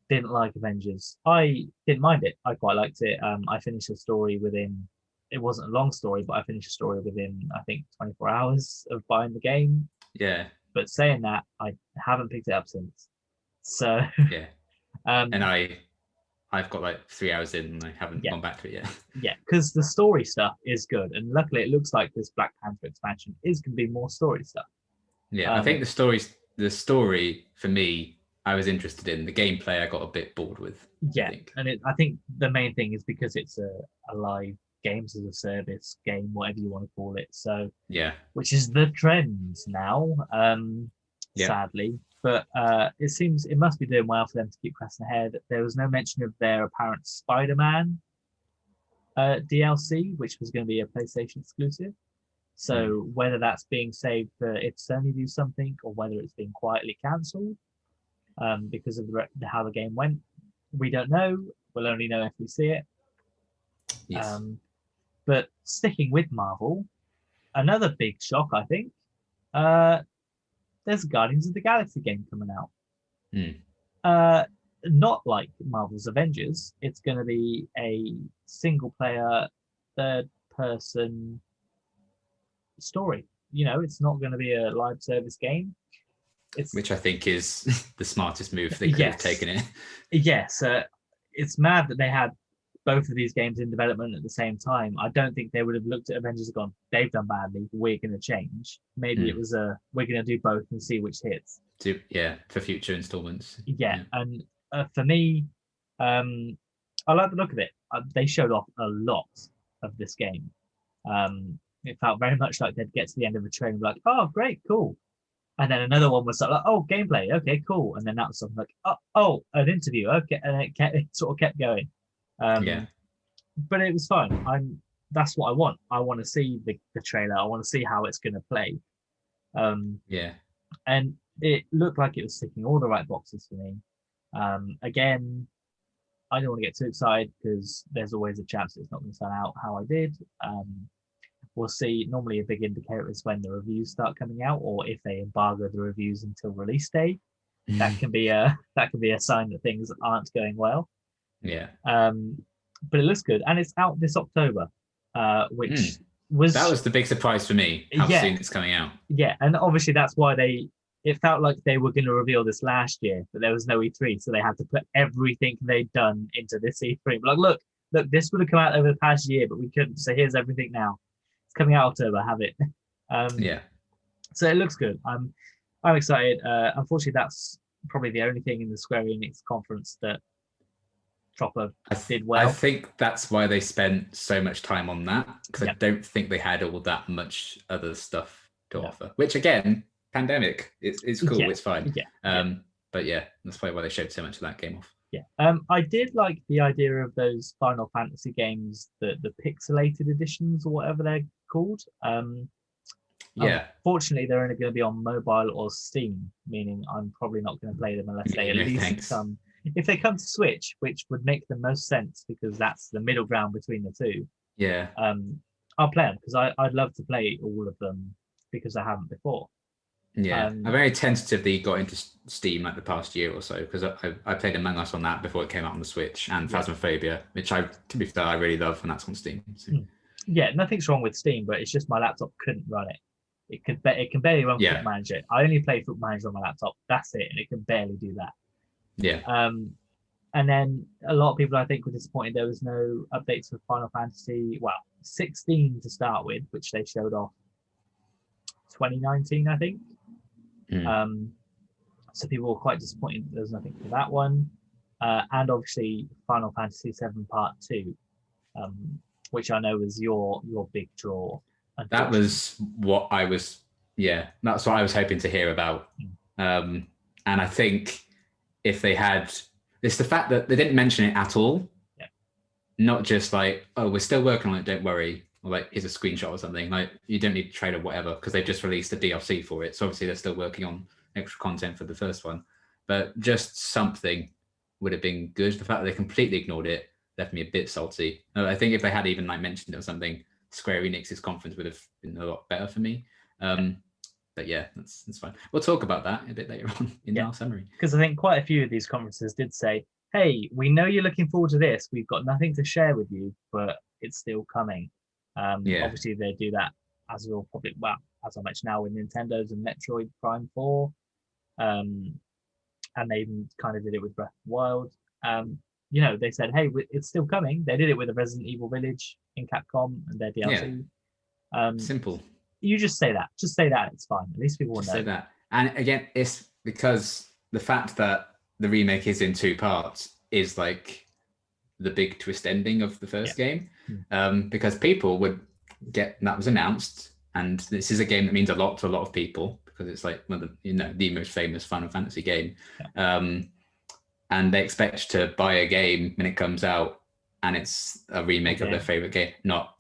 didn't like Avengers. I didn't mind it. I quite liked it. I finished the story within, it wasn't a long story, but I finished the story within, I think, 24 hours of buying the game. Yeah. But saying that, I haven't picked it up since. So yeah. And I've got like 3 hours in and I haven't gone back to it yet. Yeah, because the story stuff is good. And luckily it looks like this Black Panther expansion is going to be more story stuff. Yeah, I think the story for me, I was interested in. The gameplay I got a bit bored with. Yeah, I think the main thing is because it's a live games as a service game, whatever you want to call it. So Yeah. which is the trend now, Yeah. sadly. But it must be doing well for them to keep pressing ahead. There was no mention of their apparent Spider-Man DLC, which was going to be a PlayStation exclusive. So whether that's being saved for if Sony do something, or whether it's being quietly cancelled because of how the game went, we don't know. We'll only know if we see it. Yes. But sticking with Marvel, another big shock, I think. There's a Guardians of the Galaxy game coming out. Not like Marvel's Avengers. It's going to be a single player, third person story. It's not going to be a live service game. Which I think is the smartest move they could have taken it. Yes. It's mad that they had both of these games in development at the same time. I don't think they would have looked at Avengers and gone, they've done badly, we're going to change. Maybe it was we're going to do both and see which hits. For future installments. Yeah. And for me, I like the look of it. They showed off a lot of this game. It felt very much like they'd get to the end of a trailer and be like, oh, great, cool. And then another one was like, oh, gameplay, okay, cool. And then that was something like, oh, an interview, okay. And it sort of kept going. But it was fine. That's what I want. I want to see the trailer. I want to see how it's going to play. And it looked like it was ticking all the right boxes for me. Again, I don't want to get too excited because there's always a chance it's not going to turn out how I did. We'll see. Normally, a big indicator is when the reviews start coming out, or if they embargo the reviews until release day. That can be a sign that things aren't going well. Yeah. But it looks good, and it's out this October, which was the big surprise for me. How soon it's coming out. Yeah, and obviously that's why it felt like they were going to reveal this last year, but there was no E3, so they had to put everything they'd done into this E3. Like, look, this would have come out over the past year, but we couldn't. So here's everything now. It's coming out October. Have it. So it looks good. I'm excited. Unfortunately, that's probably the only thing in the Square Enix conference that proper did well. I think that's why they spent so much time on that, because I don't think they had all that much other stuff to offer. Which again, pandemic, it's cool, it's fine. But that's probably why they showed so much of that game off. I did like the idea of those Final Fantasy games, the pixelated editions or whatever they're called. Unfortunately, they're only going to be on mobile or Steam, meaning I'm probably not going to play them unless they at least come. If they come to Switch, which would make the most sense because that's the middle ground between the two. I'll play them because I'd love to play all of them because I haven't before. I very tentatively got into Steam like the past year or so because I played Among Us on that before it came out on the Switch, and Phasmophobia, which to be fair, I really love, and that's on Steam. So. Nothing's wrong with Steam, but it's just my laptop couldn't run it. It can barely run Foot Manager. I only play Foot Manager on my laptop. That's it, and it can barely do that. And then a lot of people I think were disappointed there was no updates for Final Fantasy 16 to start with, which they showed off 2019, I think. So people were quite disappointed there was nothing for that one. And obviously Final Fantasy 7 Part 2, which I know was your big draw. That was what I was that's what I was hoping to hear about. And I think if they had, it's the fact that they didn't mention it at all. Not just like, oh, we're still working on it, don't worry. Or like, here's a screenshot or something. Like, you don't need a trailer, whatever, because they've just released a DLC for it. So obviously they're still working on extra content for the first one. But just something would have been good. The fact that they completely ignored it left me a bit salty. I think if they had even like mentioned it or something, Square Enix's conference would have been a lot better for me. But that's fine. We'll talk about that a bit later on in our summary. Because I think quite a few of these conferences did say, hey, we know you're looking forward to this. We've got nothing to share with you, but it's still coming. Obviously, they do that as we'll probably, as I mentioned now with Nintendo's and Metroid Prime 4. And they even kind of did it with Breath of the Wild. They said, hey, it's still coming. They did it with the Resident Evil Village in Capcom and their DLC. Simple. You just say that. Just say that. It's fine. At least people will know. Say that. And again, it's because the fact that the remake is in 2 parts is like the big twist ending of the first game, Mm. because people would get that was announced, and this is a game that means a lot to a lot of people because it's like one of the the most famous Final Fantasy game, and they expect to buy a game when it comes out, and it's a remake of their favorite game, not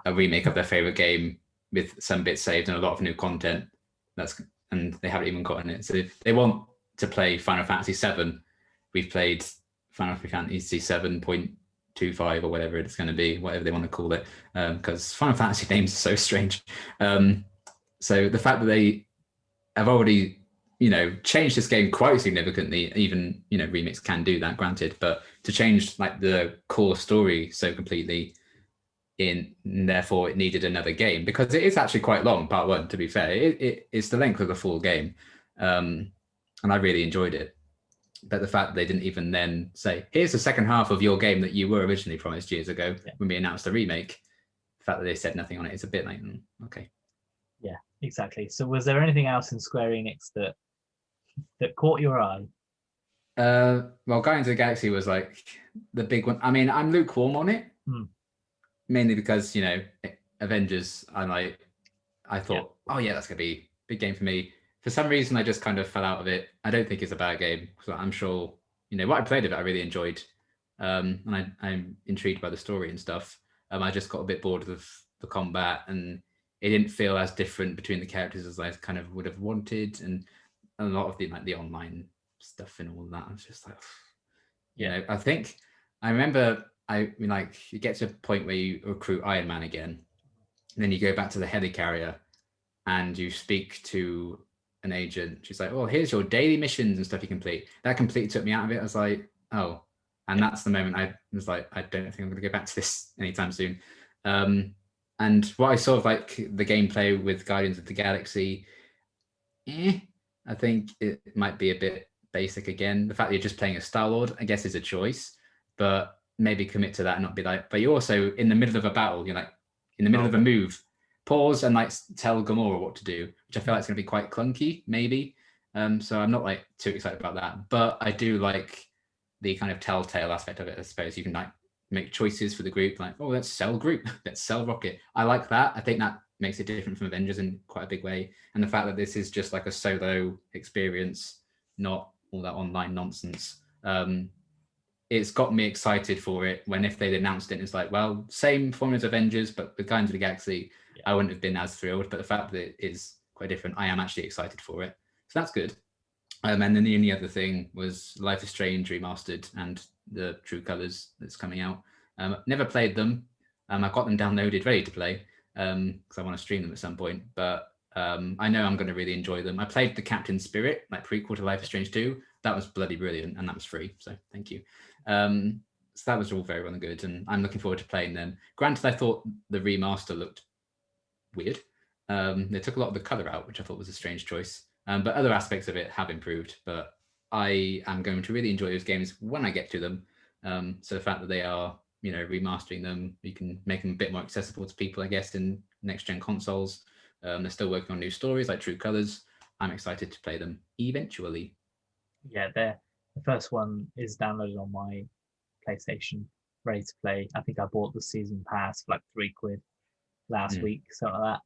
a remake of their favorite game with some bits saved and a lot of new content. And they haven't even gotten it. So they want to play Final Fantasy VII. We've played Final Fantasy 7.25 or whatever it's going to be, whatever they want to call it, because Final Fantasy names are so strange. So the fact that they have already, changed this game quite significantly, even, remakes can do that, granted, but to change like the core story so completely, therefore it needed another game, because it is actually quite long, part one, to be fair. It's the length of the full game, and I really enjoyed it. But the fact that they didn't even then say, here's the second half of your game that you were originally promised years ago when we announced the remake, the fact that they said nothing on it is a bit like, okay. Yeah, exactly. So was there anything else in Square Enix that caught your eye? Well, Guardians of the Galaxy was like the big one. I mean, I'm lukewarm on it. Mainly because Avengers, I thought, oh yeah, that's gonna be a big game for me. For some reason, I just kind of fell out of it. I don't think it's a bad game, so I'm sure what I played of it, I really enjoyed, and I'm intrigued by the story and stuff. I just got a bit bored of the combat, and it didn't feel as different between the characters as I kind of would have wanted, and a lot of the online stuff and all that. I was just like, I think I remember. I mean, like, you get to a point where you recruit Iron Man again, and then you go back to the helicarrier and you speak to an agent. She's like, "Oh, here's your daily missions and stuff you complete." That completely took me out of it. I was like, "Oh," and that's the moment I was like, "I don't think I'm going to go back to this anytime soon." And what I saw of like the gameplay with Guardians of the Galaxy, I think it might be a bit basic again. The fact that you're just playing a Star-Lord, I guess, is a choice, but maybe commit to that and not be like, but you're also in the middle of a battle, you're like in the middle of a move, pause and like tell Gamora what to do, which I feel like it's going to be quite clunky, maybe. So I'm not like too excited about that, but I do like the kind of telltale aspect of it. I suppose you can like make choices for the group, like, oh, let's sell Groot, let's sell Rocket. I like that. I think that makes it different from Avengers in quite a big way. And the fact that this is just like a solo experience, not all that online nonsense. It's got me excited for it. When if they'd announced it, it's like, well, same form as Avengers, but with Guardians of the Galaxy, I wouldn't have been as thrilled. But the fact that it is quite different, I am actually excited for it. So that's good. And then the only other thing was Life is Strange Remastered and the True Colors that's coming out. Never played them. I've got them downloaded, ready to play, because I want to stream them at some point. But I know I'm going to really enjoy them. I played the Captain Spirit, like prequel to Life is Strange 2. That was bloody brilliant, and that was free. So thank you. So that was all very well and good, and I'm looking forward to playing them. Granted, I thought the remaster looked weird. They took a lot of the color out, which I thought was a strange choice. But other aspects of it have improved. But I am going to really enjoy those games when I get to them. So the fact that they are, remastering them, you can make them a bit more accessible to people, I guess, in next gen consoles. They're still working on new stories like True Colors. I'm excited to play them eventually. Yeah, the first one is downloaded on my PlayStation, ready to play. I think I bought the season pass for like £3 last week, something like that.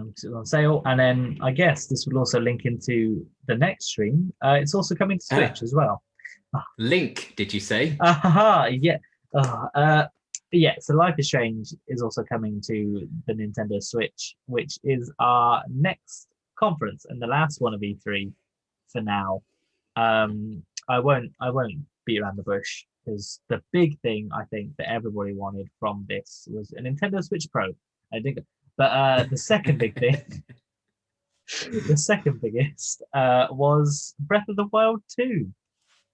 Because it was on sale. And then I guess this will also link into the next stream. It's also coming to Switch as well. Link, did you say? Yeah. Yeah, so Life is Strange is also coming to the Nintendo Switch, which is our next conference and the last one of E3 for now. I won't beat around the bush because the big thing I think that everybody wanted from this was a Nintendo Switch Pro. I think, but the second big thing, the second biggest, was Breath of the Wild 2.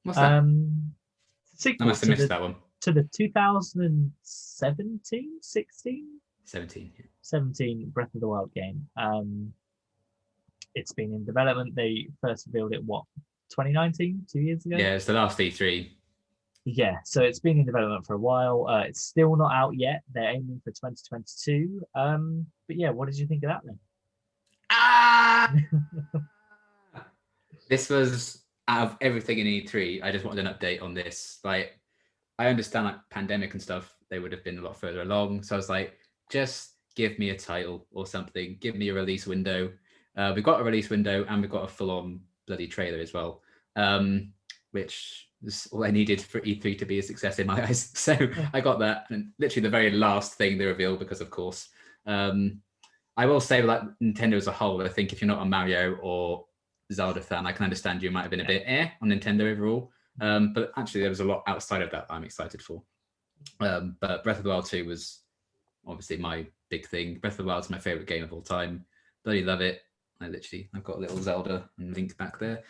What's that? Sequel I must have missed that one. To the 2017, 16? 17 Breath of the Wild game. It's been in development. They first revealed it, 2019, 2 years ago? Yeah, it's the last E3. Yeah, so it's been in development for a while. It's still not out yet. They're aiming for 2022. But yeah, what did you think of that then? This was, out of everything in E3, I just wanted an update on this. Like, I understand like pandemic and stuff, they would have been a lot further along. So I was like, just give me a title or something. Give me a release window. We've got a release window and we've got a full-on bloody trailer as well, which is all I needed for E3 to be a success in my eyes. So I got that, and literally the very last thing they revealed, because of course. I will say, like Nintendo as a whole, I think if you're not a Mario or Zelda fan, I can understand you might have been a bit on Nintendo overall. But actually, there was a lot outside of that I'm excited for. But Breath of the Wild 2 was obviously my big thing. Breath of the Wild is my favorite game of all time. Bloody love it. I've got a little Zelda and Link back there.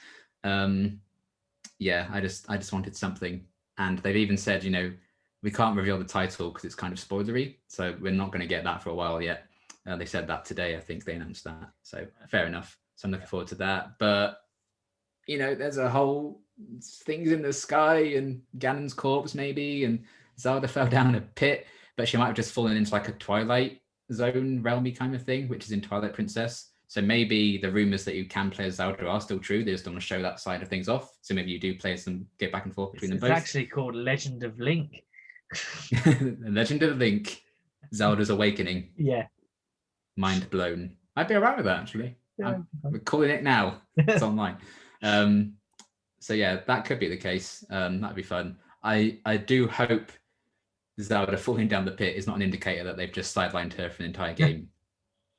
Yeah, I just wanted something. And they've even said, we can't reveal the title because it's kind of spoilery. So we're not going to get that for a while yet. They said that today. I think they announced that. So fair enough. So I'm looking forward to that. But, there's a whole things in the sky and Ganon's corpse maybe, and Zelda fell down a pit, but she might have just fallen into like a Twilight Zone realmy kind of thing, which is in Twilight Princess. So maybe the rumors that you can play as Zelda are still true. They just don't want to show that side of things off. So maybe you do play as them, get back and forth between them both. It's actually called Legend of Link. Legend of Link, Zelda's Awakening. Yeah. Mind blown. I'd be alright with that, actually. Yeah, we're calling it now. It's online. So yeah, that could be the case. That'd be fun. I do hope Zelda falling down the pit is not an indicator that they've just sidelined her for an entire game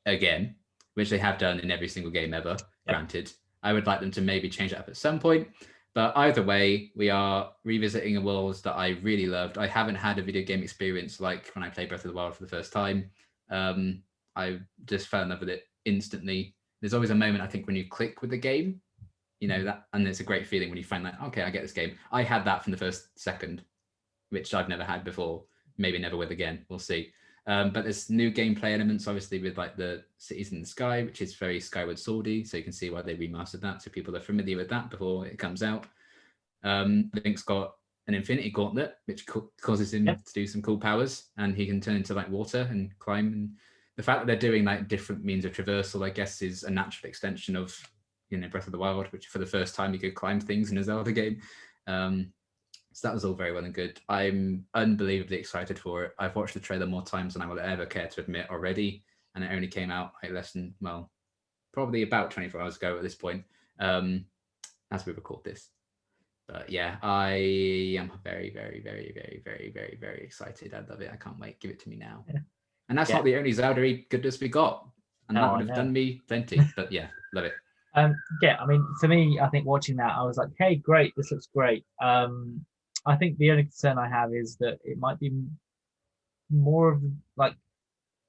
again, which they have done in every single game ever. Granted, I would like them to maybe change it up at some point. But either way, we are revisiting a world that I really loved. I haven't had a video game experience like when I played Breath of the Wild for the first time. I just fell in love with it instantly. There's always a moment, I think, when you click with the game, that, and it's a great feeling when you find that, okay, I get this game. I had that from the first second, which I've never had before. Maybe never will again. We'll see. But there's new gameplay elements, obviously, with like the cities in the sky, which is very Skyward Swordy. So you can see why they remastered that. So people are familiar with that before it comes out. Link's got an Infinity Gauntlet, which causes him to do some cool powers, and he can turn into like water and climb. And the fact that they're doing like different means of traversal, I guess, is a natural extension of Breath of the Wild, which for the first time you could climb things in a Zelda game. So that was all very well and good. I'm unbelievably excited for it. I've watched the trailer more times than I will ever care to admit already, and it only came out probably about 24 hours ago at this point, as we record this. But yeah, I am very, very, very, very, very, very, very excited. I love it. I can't wait. Give it to me now. Yeah. And that's not the only Zelda goodness we got. And that would have done me plenty. But yeah, love it. Yeah, I mean, for me, I think watching that, I was like, hey, great. This looks great. I think the only concern I have is that it might be more of like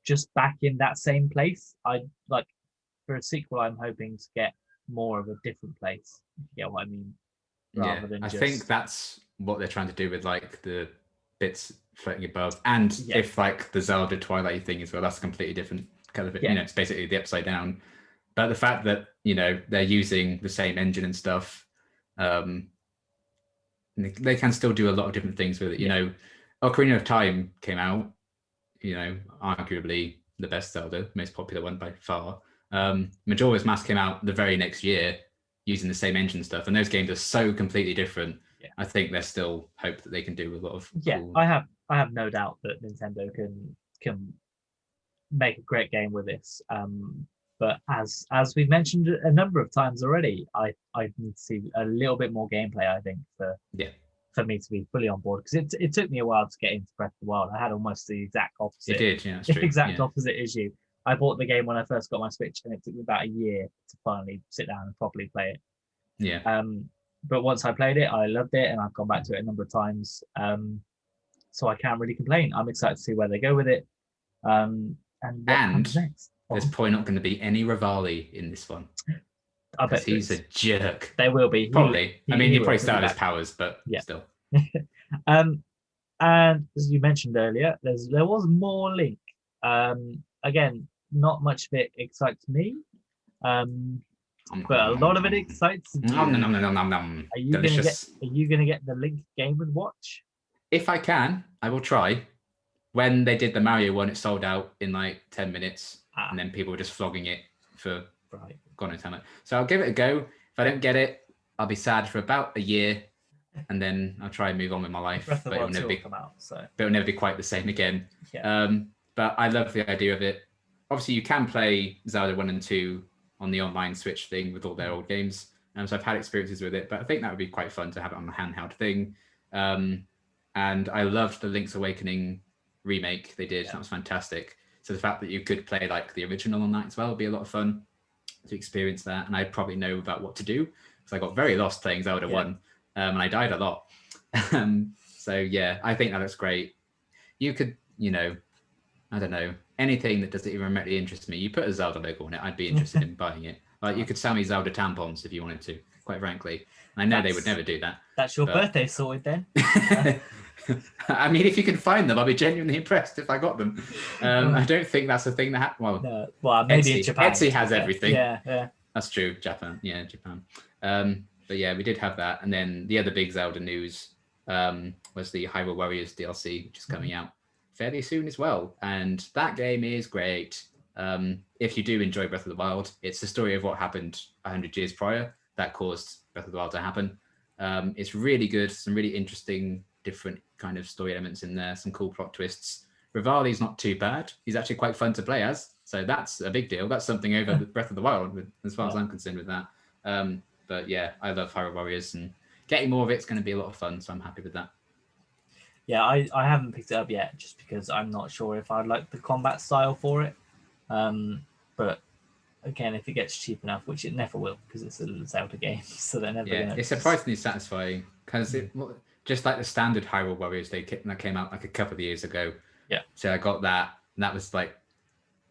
just back in that same place. For a sequel, I'm hoping to get more of a different place. You know what I mean? I think that's what they're trying to do with like the bits floating above, and if like the Zelda Twilight thing as well, that's a completely different kind of it's basically the Upside Down. But the fact that they're using the same engine and stuff, they can still do a lot of different things with it. Ocarina of Time came out, arguably the best Zelda, most popular one by far. Majora's Mask came out the very next year using the same engine stuff, and those games are so completely different. I think there's still hope that they can do a lot of cool... I have no doubt that Nintendo can make a great game with this. But as we've mentioned a number of times already, I need to see a little bit more gameplay, I think, for me to be fully on board, because it took me a while to get into Breath of the Wild. I had almost the exact opposite. It did, yeah, that's true. Opposite issue. I bought the game when I first got my Switch, and it took me about a year to finally sit down and properly play it. Yeah. But once I played it, I loved it, and I've gone back to it a number of times. So I can't really complain. I'm excited to see where they go with it. And next. There's probably not going to be any Rivali in this one. I bet he's a jerk. There will be. Probably. He probably still has his powers, but still. And as you mentioned earlier, there was more Link. Again, not much of it excites me. But a lot of it excites you. Nom. Are you gonna get the Link Game & Watch? If I can, I will try. When they did the Mario one, it sold out in like 10 minutes, and then people were just flogging it for God knows how much. So I'll give it a go. If I don't get it, I'll be sad for about a year. and then I'll try and move on with my life. Breath of the But it'll Wild never 2 be, will come out, so but it'll never be quite the same again. yeah. But I love the idea of it. Obviously, you can play Zelda 1 and 2 on the online Switch thing with all their old games. So I've had experiences with it, but I think that would be quite fun to have it on the handheld thing. And I loved the Link's Awakening remake they did. That was fantastic. So the fact that you could play like the original on that as well would be a lot of fun to experience that. And I probably know about what to do because I got very lost playing Zelda 1 and I died a lot. So yeah, I think that looks great. You could, I don't know, anything that doesn't even remotely interest me. You put a Zelda logo on it, I'd be interested in buying it. Like you could sell me Zelda tampons if you wanted to, quite frankly. I know they would never do that. That's your birthday sorted then. I mean, if you can find them, I'll be genuinely impressed if I got them. I don't think that's a thing that happens. Well, maybe Etsy. in Japan. Etsy has everything. Yeah. That's true. Japan. Yeah, Japan. But yeah, we did have that. And then the other big Zelda news was the Hyrule Warriors DLC, which is coming out fairly soon as well. And that game is great. If you do enjoy Breath of the Wild, it's the story of what happened 100 years prior that caused Breath of the Wild to happen. It's really good. Some really interesting, different kind of story elements in there. Some cool plot twists. Rivali's not too bad. He's actually quite fun to play as. So that's a big deal. That's something over Breath of the Wild, as far as I'm concerned with that. But yeah, I love Hyrule Warriors, and getting more of it's going to be a lot of fun. So I'm happy with that. Yeah, I haven't picked it up yet, just because I'm not sure if I'd like the combat style for it. But again, if it gets cheap enough, which it never will, because it's a Zelda game, so they're never going to... It's surprisingly satisfying, because just like the standard Hyrule Warriors that came out like a couple of years ago. Yeah. So I got that, and that was like,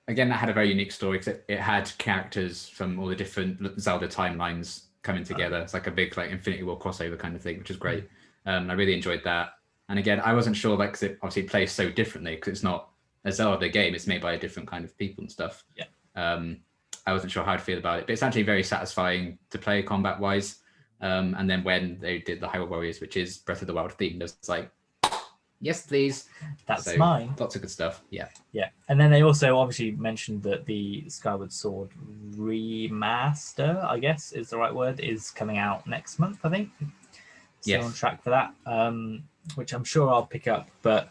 again, that had a very unique story, because it had characters from all the different Zelda timelines coming together. It's like a big like Infinity War crossover kind of thing, which is great. I really enjoyed that. And again, I wasn't sure, like, because it obviously plays so differently, because it's not a Zelda game, it's made by a different kind of people and stuff. Yeah. I wasn't sure how I'd feel about it, but it's actually very satisfying to play combat-wise. And then when they did the Hyrule Warriors, which is Breath of the Wild themed, it's like, yes, please. That's mine. Lots of good stuff. Yeah. Yeah. And then they also obviously mentioned that the Skyward Sword remaster, I guess is the right word, is coming out next month, I think. Still on track for that, which I'm sure I'll pick up, but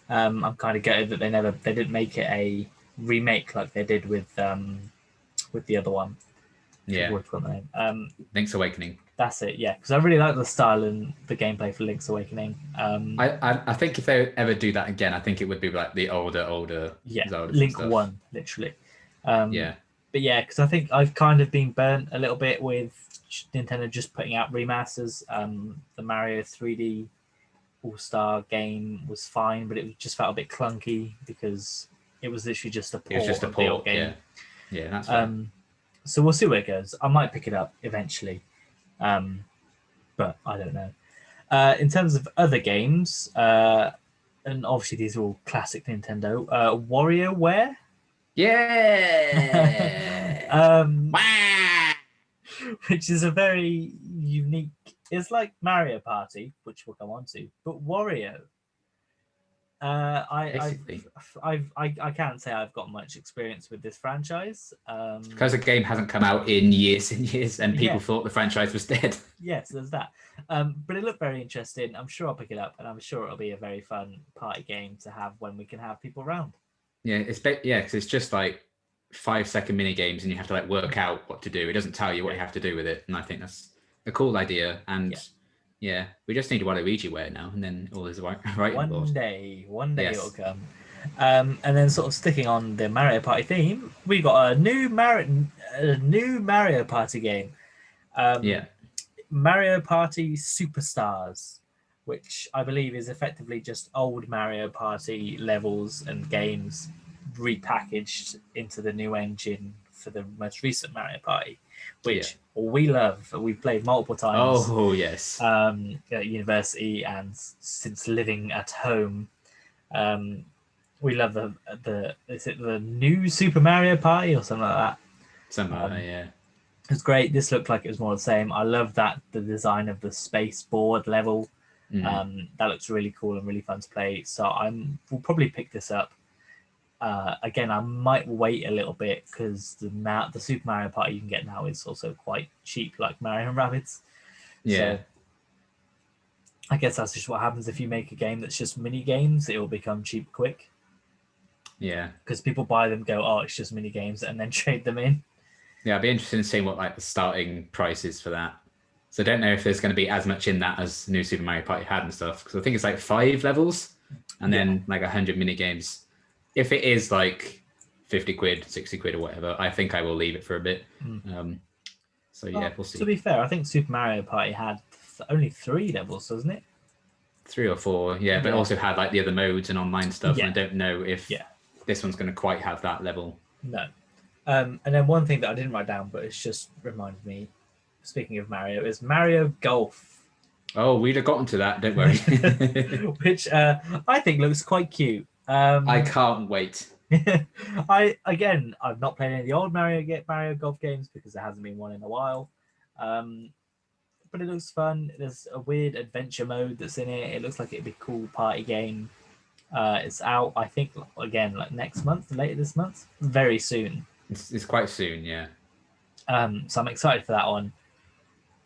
I'm kind of gutted that they didn't make it a remake like they did with the other one. Yeah. Link's Awakening. That's it, yeah. Because I really like the style and the gameplay for Link's Awakening. I think if they ever do that again, I think it would be like the older Zelda Link stuff. 1, literally. Yeah. But yeah, because I think I've kind of been burnt a little bit with Nintendo just putting out remasters. The Mario 3D All-Star game was fine, but it just felt a bit clunky because it was literally just a port of the old game. Yeah, that's right. So we'll see where it goes. I might pick it up eventually, but I don't know. In terms of other games, and obviously these are all classic Nintendo, WarioWare. Yeah. Which is a very unique... It's like Mario Party, which we'll come on to, but Wario. I can't say I've got much experience with this franchise. Because the game hasn't come out in years and years, and people thought the franchise was dead. Yes, there's that. But it looked very interesting. I'm sure I'll pick it up, and I'm sure it'll be a very fun party game to have when we can have people around. Yeah, because it's just like 5-second mini games, and you have to like work out what to do. It doesn't tell you what you have to do with it, and I think that's a cool idea. And we just need WarioWare now, and then all is right. One day it'll come. And then sort of sticking on the Mario Party theme, we got a new Mario Party game. Mario Party Superstars, which I believe is effectively just old Mario Party levels and games repackaged into the new engine for the most recent Mario Party, which we love. We've played multiple times. Oh yes. At university and since living at home. We love is it the new Super Mario Party or something like that? Something like that, yeah. It's great. This looked like it was more the same. I love the design of the space board level. That looks really cool and really fun to play. So we'll probably pick this up. Again, I might wait a little bit because the Super Mario Party you can get now is also quite cheap, like Mario and Rabbids. Yeah. I guess that's just what happens if you make a game that's just mini games. It will become cheap quick Yeah. because people buy them, go, oh, it's just mini games, and then trade them in. Yeah, I'd be interested in seeing what like the starting price is for that. So I don't know if there's going to be as much in that as New Super Mario Party had and stuff. Because I think it's like 5 levels and Yeah. then like 100 mini games. If it is like 50 quid, 60 quid or whatever, I think I will leave it for a bit. So yeah, we'll To see. be fair, I think Super Mario Party had only 3 levels, doesn't it? 3 or 4, yeah, but Yeah. also had like the other modes and online stuff. Yeah. And I don't know if Yeah. this one's going to quite have that level. No. And then one thing that I didn't write down, but it's just reminded me, speaking of Mario, is Mario Golf. Oh, we'd have gotten to that, don't worry. Which I think looks quite cute. I can't wait. I've not played any of the old Mario Golf games because there hasn't been one in a while. But it looks fun. There's a weird adventure mode that's in it. It looks like it'd be a cool party game. It's out, I think, again, like next month, later this month, very soon. It's quite soon, yeah. So I'm excited for that one,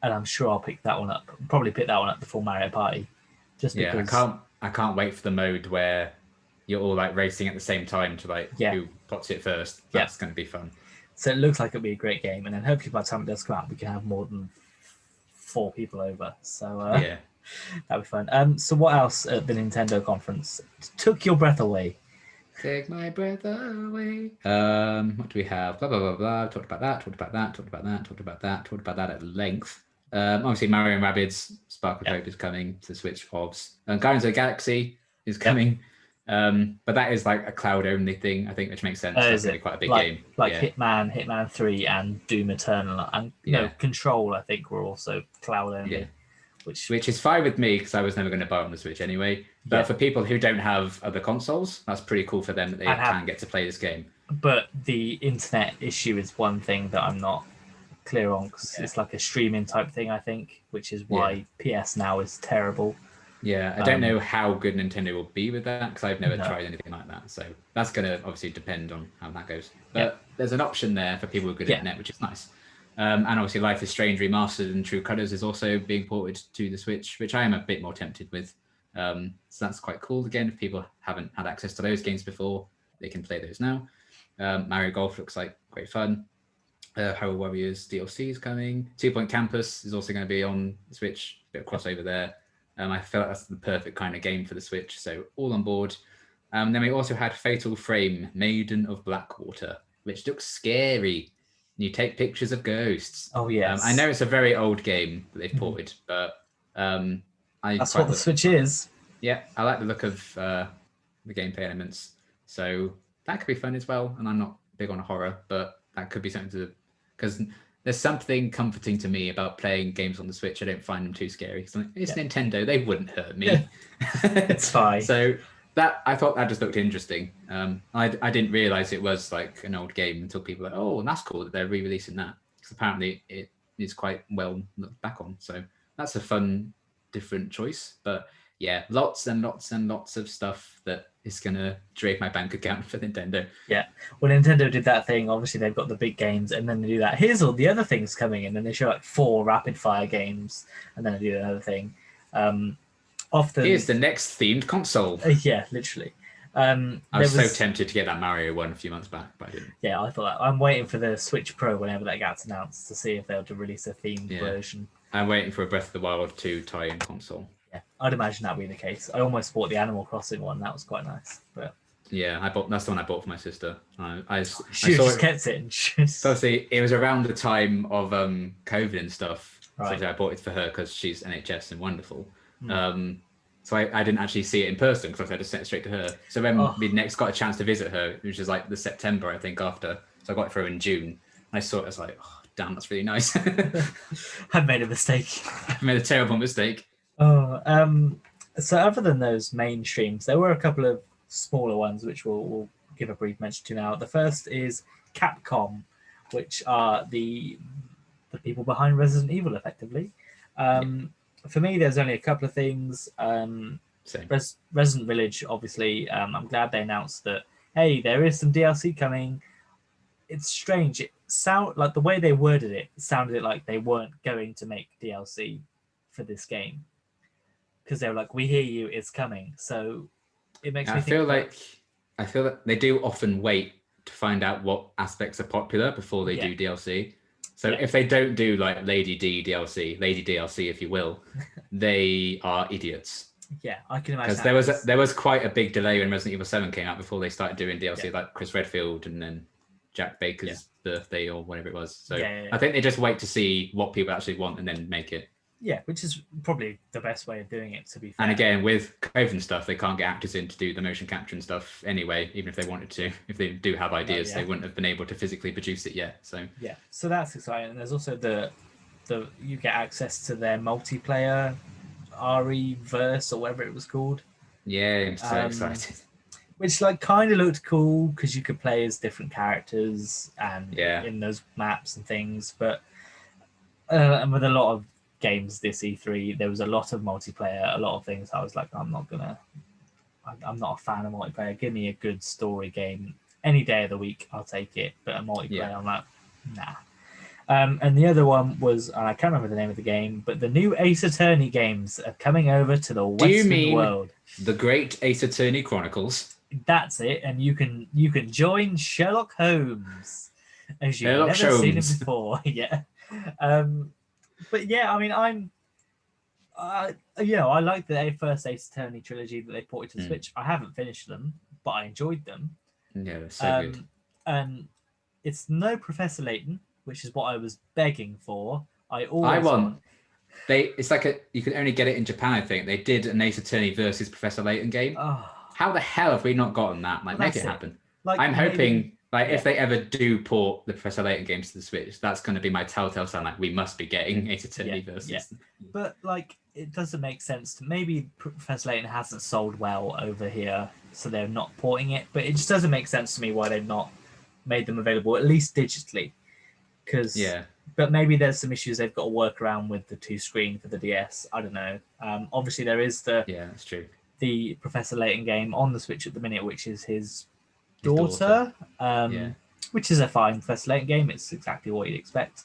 and I'm sure I'll pick that one up. Probably pick that one up before Mario Party, just Yeah, because. I can't wait for the mode where you're all like racing at the same time to like who pots it first. That's going to be fun. So it looks like it'll be a great game, and then hopefully by the time it does come out, we can have more than 4 people over. So Yeah, that'd be fun. So what else at the Nintendo conference took your breath away? take my breath away. What do we have? Blah blah blah blah. Talked about that. Talked about that. Talked about that. Talked about that. Talked about that at length. Obviously, Mario and Rabbids Spark of Hope is coming to Switch OBS. Guardians of the Galaxy is coming. But that is like a cloud only thing, I think, which makes sense. That's really quite a big game. Like Hitman 3 and Doom Eternal and Control, I think, were also cloud only. Yeah. Which is fine with me because I was never going to buy it on the Switch anyway. But for people who don't have other consoles, that's pretty cool for them that they can get to play this game. But the internet issue is one thing that I'm not clear on because it's like a streaming type thing, I think, which is why PS Now is terrible. Yeah, I don't know how good Nintendo will be with that because I've never tried anything like that. So that's going to obviously depend on how that goes. But there's an option there for people with good internet, which is nice. And obviously Life is Strange Remastered and True Colors is also being ported to the Switch, which I am a bit more tempted with. So that's quite cool. Again, if people haven't had access to those games before, they can play those now. Mario Golf looks like great fun. Hyrule Warriors DLC is coming. 2 Point Campus is also going to be on the Switch. A bit of crossover there. I feel like that's the perfect kind of game for the Switch, so all on board. Then we also had Fatal Frame, Maiden of Blackwater, which looks scary. You take pictures of ghosts. Oh, yes. I know it's a very old game that they've ported, but that's what the Switch is. Yeah, I like the look of the gameplay elements. So that could be fun as well. And I'm not big on horror, but that could be something to... Because there's something comforting to me about playing games on the Switch. I don't find them too scary. It's Nintendo. They wouldn't hurt me. It's fine. So I thought that just looked interesting. I didn't realize it was like an old game until people were like, oh, that's cool that they're re-releasing that. Because apparently it is quite well looked back on. So that's a fun, different choice. But yeah, lots and lots and lots of stuff that is going to drain my bank account for Nintendo. Yeah. Well, Nintendo did that thing. Obviously, they've got the big games, and then they do that. Here's all the other things coming, and then they show like 4 rapid-fire games, and then they do another thing. Often, here's the next themed console. Yeah, literally. I was so tempted to get that Mario one a few months back, but I didn't. Yeah, I thought that. I'm waiting for the Switch Pro whenever that gets announced to see if they'll release a themed version. I'm waiting for a Breath of the Wild 2 tie-in console. Yeah, I'd imagine that'd be the case. I almost bought the Animal Crossing one. That was quite nice. But yeah, that's the one I bought for my sister. She just kept it. So obviously, it was around the time of COVID and stuff. Right. So I bought it for her because she's NHS and wonderful. So I didn't actually see it in person because I just sent it straight to her. So when we next got a chance to visit her, which was like the September, I think, after. So I got it for her in June. I saw it, I was like, oh, damn, that's really nice. I've made a mistake. I've made a terrible mistake. So other than those main streams, there were a couple of smaller ones which we'll give a brief mention to now. The first is Capcom, which are the people behind Resident Evil, effectively. For me, there's only a couple of things. Resident Village, obviously. I'm glad they announced that, hey, there is some DLC coming. It's strange. It sound like the way they worded it sounded like they weren't going to make DLC for this game. because they were like, "We hear you, it's coming." So it makes And me think that I feel that they do often wait to find out what aspects are popular before they yeah, do DLC. So yeah, if they don't do like Lady DLC, if you will, they are idiots. yeah, I can imagine Because that because there was quite a big delay when Resident Evil 7 came out before they started doing yeah, DLC, like Chris Redfield and then Jack yeah, Baker's birthday or whatever it was. So yeah, yeah, I think they just wait to see what people actually want and then make it. yeah, which is probably the best way of doing it. To be fair, And again, with COVID and stuff, they can't get actors in to do the motion capture and stuff anyway, even if they wanted to. If they do have ideas, they wouldn't have been able to physically produce it yet. So yeah, so that's exciting. And there's also the you get access to their multiplayer RE verse or whatever it was called. yeah, I'm so excited. Which like kind of looked cool because you could play as different characters and Yeah. in those maps and things. But and with a lot of games this E3, there was a lot of multiplayer, a lot of things. I was like, I'm not a fan of multiplayer. Give me a good story game any day of the week. I'll take it. But a multiplayer, Yeah. I'm like, nah. And the other one was, and I can't remember the name of the game, but the new Ace Attorney games are coming over to the Do you Western mean world. the Great Ace Attorney Chronicles? That's it, and you can join Sherlock Holmes as you've Sherlock never seen him Holmes. before. Yeah, but yeah, I mean, I like the first Ace Attorney trilogy that they ported to the Switch. I haven't finished them, but I enjoyed them. Yeah, they're so good. And it's no Professor Layton, which is what I was begging for. I I always want. It's like you can only get it in Japan. I think they did an Ace Attorney versus Professor Layton game. Oh, How the hell have we not gotten that? Like, make it happen. Like, I'm hoping, maybe, if they ever do port the Professor Layton games to the Switch, that's going to be my telltale sign. Like, we must be getting Ace Attorney versus. Yeah. But like, it doesn't make sense to maybe Professor Layton hasn't sold well over here, so they're not porting it. But it just doesn't make sense to me why they've not made them available at least digitally. Because but maybe there's some issues they've got to work around with the 2-screen for the DS. I don't know. Obviously, there is that's true. The Professor Layton game on the Switch at the minute, which is his daughter. Which is a fine Professor Layton game. It's exactly what you'd expect.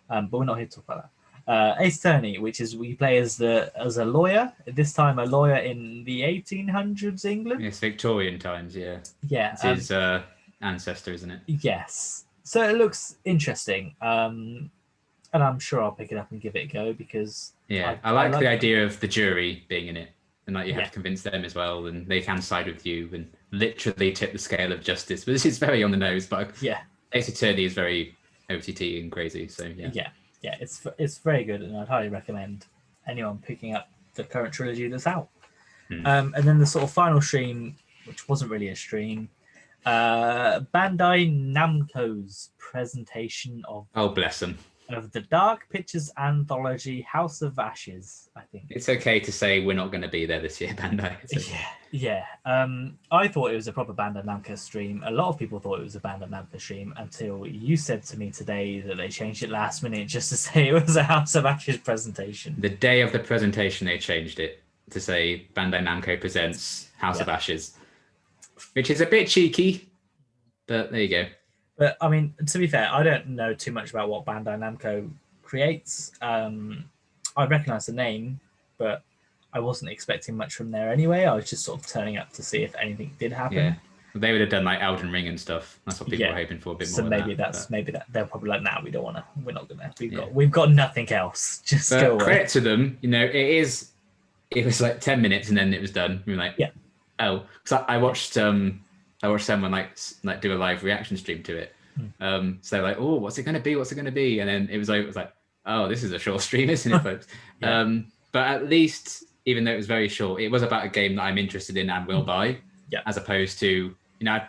But we're not here to talk about that. Ace Attorney, which is we play as a lawyer. This time, a lawyer in the 1800s England. It's Victorian times. Yeah. Yeah. It's his ancestor, isn't it? Yes. So it looks interesting. And I'm sure I'll pick it up and give it a go because I like the idea of the jury being in it, and like you have to convince them as well, and they can side with you and literally tip the scale of justice. But this is very on the nose. But Ace Attorney is very OTT and crazy. So yeah, it's very good, and I'd highly recommend anyone picking up the current trilogy that's out. And then the sort of final stream, which wasn't really a stream. Bandai Namco's presentation of bless them, of the Dark Pictures anthology House of Ashes. I think it's okay to say we're not going to be there this year, Bandai. Yeah. I thought it was a proper Bandai Namco stream. A lot of people thought it was a Bandai Namco stream until you said to me today that they changed it last minute just to say it was a House of Ashes presentation. The day of the presentation, they changed it to say Bandai Namco presents House of Ashes. Which is a bit cheeky, but there you go. But I mean, to be fair, I don't know too much about what Bandai Namco creates. I recognise the name, but I wasn't expecting much from there anyway. I was just sort of turning up to see if anything did happen. Yeah, they would have done like Elden Ring and stuff. That's what people were hoping for a bit more. So maybe that they're probably like, nah, we don't want to. We're not gonna. We've got nothing else. Just go away. Credit to them, it was like 10 minutes and then it was done. We were like, oh, because I watched someone like do a live reaction stream to it. So like, oh, what's it going to be? What's it going to be? And then it was like, oh, this is a short stream, isn't it, folks? But at least, even though it was very short, it was about a game that I'm interested in and will buy. As opposed to,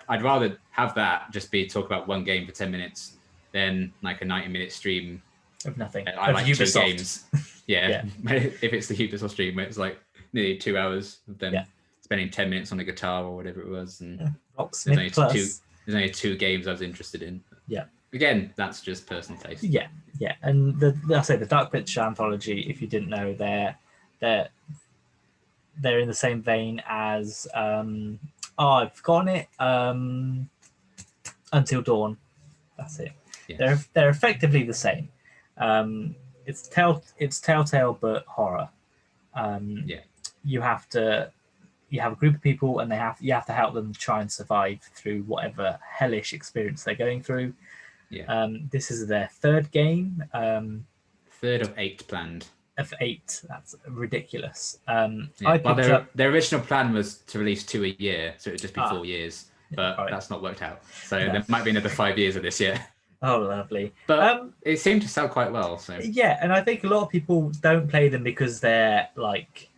I'd rather have that just be talk about one game for 10 minutes than like a 90-minute stream of nothing. I like Ubisoft. 2 games. If it's the Ubisoft stream, where it's like nearly 2 hours of them spending 10 minutes on a guitar or whatever it was, and there's only 2 games I was interested in. Again, that's just personal taste. And I'll say the Dark Picture anthology, if you didn't know, they're in the same vein as I've forgotten it, Until Dawn. That's it. They're effectively the same. It's Telltale but horror. you have a group of people, and you have to help them try and survive through whatever hellish experience they're going through. Yeah. This is their third game. Third of 8 planned. Of 8, that's ridiculous. Yeah. I Well, picked up. their original plan was to release 2 a year, so it would just be 4 years. But right. that's not worked out. So No. there might be another 5 years of this year. Oh, lovely. But it seemed to sell quite well. So yeah, and I think a lot of people don't play them because they're like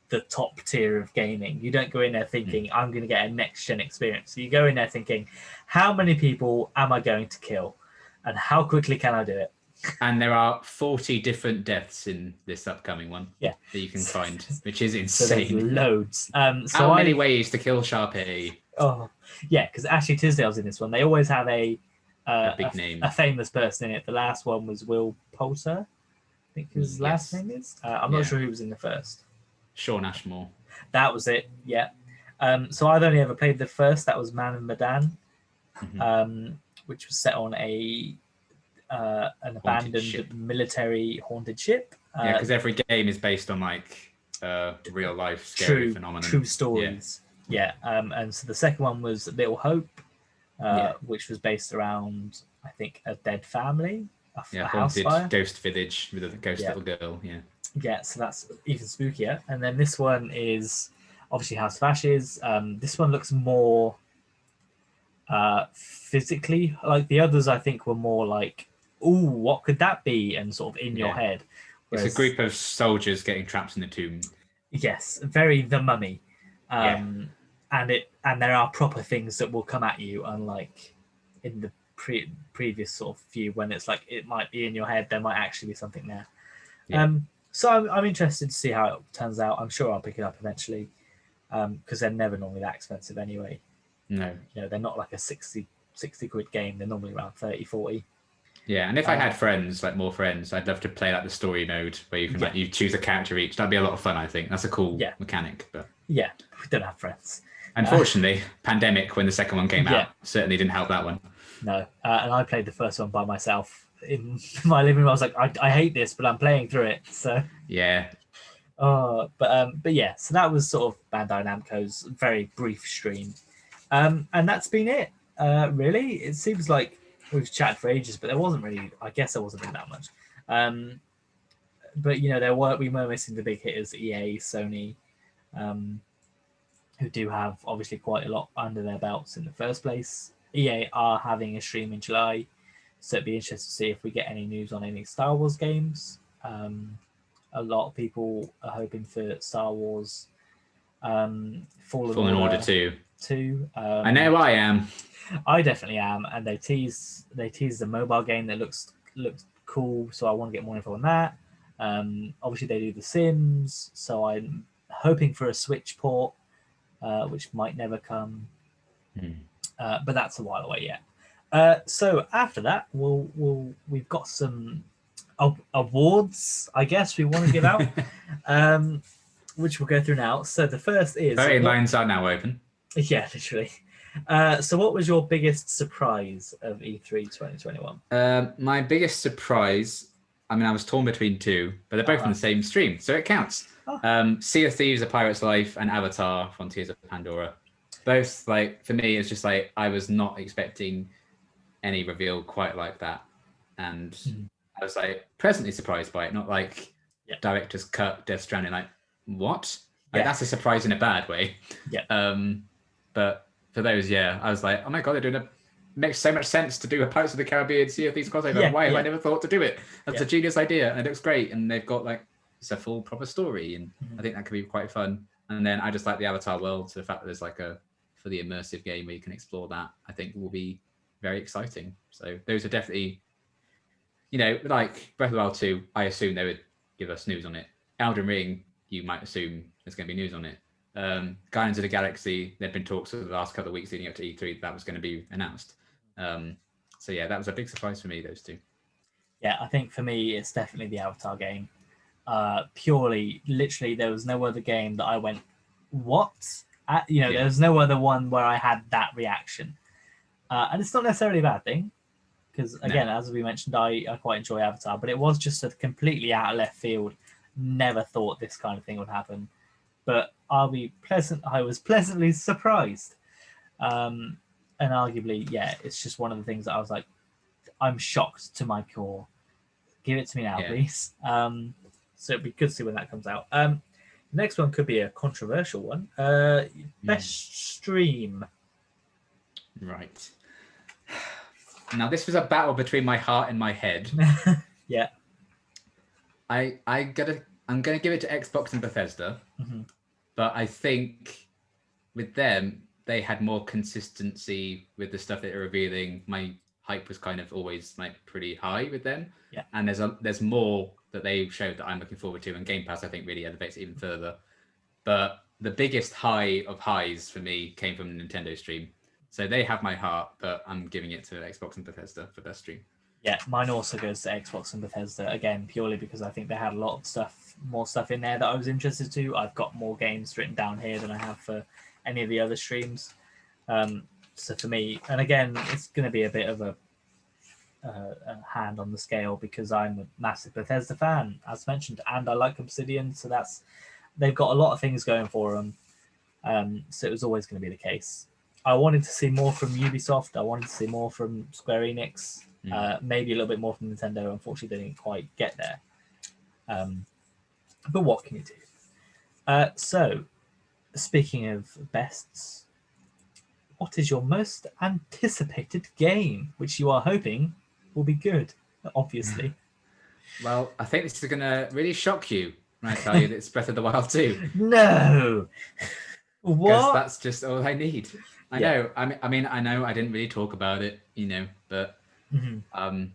the top tier of gaming. You don't go in there thinking, I'm going to get a next gen experience. You go in there thinking, how many people am I going to kill, and how quickly can I do it? And there are 40 different deaths in this upcoming one. Yeah, that you can find, which is so there's insane. loads. So how many ways to kill Sharpay? Oh, yeah, because Ashley Tisdale's in this one. They always have a big name, a famous person in it. The last one was Will Poulter, I think his last name is. I'm not sure who was in the first. Sean Ashmore. That was it. Yeah. So I've only ever played the first. That was Man of Medan, which was set on an abandoned military haunted ship. Yeah, because every game is based on like real life scary phenomenon. True stories. Yeah. And so the second one was Little Hope, which was based around, I think, a dead family, a house fire. Ghost village with a ghost little girl. Yeah. Yeah, so that's even spookier. And then this one is obviously House of Ashes. This one looks more physically like the others. I think were more like, ooh, what could that be? And sort of in your head. Whereas, it's a group of soldiers getting trapped in the tomb. Yes, very The Mummy. And there are proper things that will come at you, unlike in the previous sort of view when it's like it might be in your head. There might actually be something there. Yeah. So I'm interested to see how it turns out. I'm sure I'll pick it up eventually, because they're never normally that expensive anyway. No. They're not like a 60 quid game. They're normally around 30, 40. Yeah, and if I had friends, like more friends, I'd love to play like the story mode where you can like you choose a character each. That'd be a lot of fun, I think. That's a cool mechanic. But yeah, we don't have friends. Unfortunately, pandemic when the second one came out certainly didn't help that one. No, and I played the first one by myself in my living room. I was like, I hate this, but I'm playing through it. So yeah. But yeah, so that was sort of Bandai Namco's very brief stream, and that's been it. Really, it seems like we've chatted for ages, but there wasn't really. I guess there wasn't that much. But we were missing the big hitters, EA, Sony, who do have obviously quite a lot under their belts in the first place. EA are having a stream in July, so it'd be interesting to see if we get any news on any Star Wars games. A lot of people are hoping for Star Wars Fallen Order 2. I know I am. I definitely am, and they teased the mobile game that looks cool, so I want to get more info on that. Obviously they do The Sims, so I'm hoping for a Switch port, which might never come. But that's a while away yet. So after that, we've got some awards, I guess we want to give out, which we'll go through now. So the first is voting lines are now open. Yeah, literally. So what was your biggest surprise of E3 2021? My biggest surprise, I mean, I was torn between two, but they're both on the same stream, so it counts. Sea of Thieves: A Pirate's Life and Avatar: Frontiers of Pandora. Both, like, for me, it's just like I was not expecting any reveal quite like that, and I was like pleasantly surprised by it. Not like director's cut, Death Stranding. Like, what? Like, that's a surprise in a bad way. Yeah. But for those, I was like, oh my god, they're doing makes so much sense to do a Pirates of the Caribbean Sea of Thieves crossover. Why have I never thought to do it? That's a genius idea, and it looks great. And they've got like it's a full proper story, and I think that could be quite fun. And then I just like the Avatar world, so the fact that there's like a fully immersive game where you can explore that, I think will be very exciting. So those are definitely, like Breath of the Wild 2, I assume they would give us news on it. Elden Ring, you might assume there's going to be news on it. Guardians of the Galaxy, there've been talks over the last couple of weeks leading up to E3 that was going to be announced. So yeah, that was a big surprise for me, those two. Yeah, I think for me, it's definitely the Avatar game. Purely, literally, there was no other game that I went, what? There was no other one where I had that reaction. And it's not necessarily a bad thing, because again, as we mentioned, I quite enjoy Avatar, but it was just a completely out of left field. Never thought this kind of thing would happen. but I was pleasantly surprised. And arguably, yeah, it's just one of the things that I was like, I'm shocked to my core. Give it to me now, Yeah. please. So it'd be good to see when that comes out. The next one could be a controversial one. Best stream. Right. Now this was a battle between my heart and my head. Yeah. I'm gonna give it to Xbox and Bethesda, but I think with them they had more consistency with the stuff that they're revealing. My hype was kind of always like pretty high with them, Yeah. and there's more that they showed that I'm looking forward to, and Game Pass I think really elevates it even further. But the biggest high of highs for me came from the Nintendo stream, so they have my heart, but I'm giving it to Xbox and Bethesda for best stream. Yeah, mine also goes to Xbox and Bethesda again, purely because I think they had a lot of stuff, more stuff in there that I was interested to. I've got more games written down here than I have for any of the other streams. So for me, and again, it's going to be a bit of a hand on the scale because I'm a massive Bethesda fan, as mentioned, and I like Obsidian, so they've got a lot of things going for them. So it was always going to be the case. I wanted to see more from Ubisoft. I wanted to see more from Square Enix. Maybe a little bit more from Nintendo. Unfortunately, they didn't quite get there. But what can you do? So, speaking of bests, what is your most anticipated game, which you are hoping will be good? Obviously. Well, I think this is gonna really shock you when I tell you that it's Breath of the Wild 2. No. Because What? that's just all I need. I know. I mean, I know I didn't really talk about it, but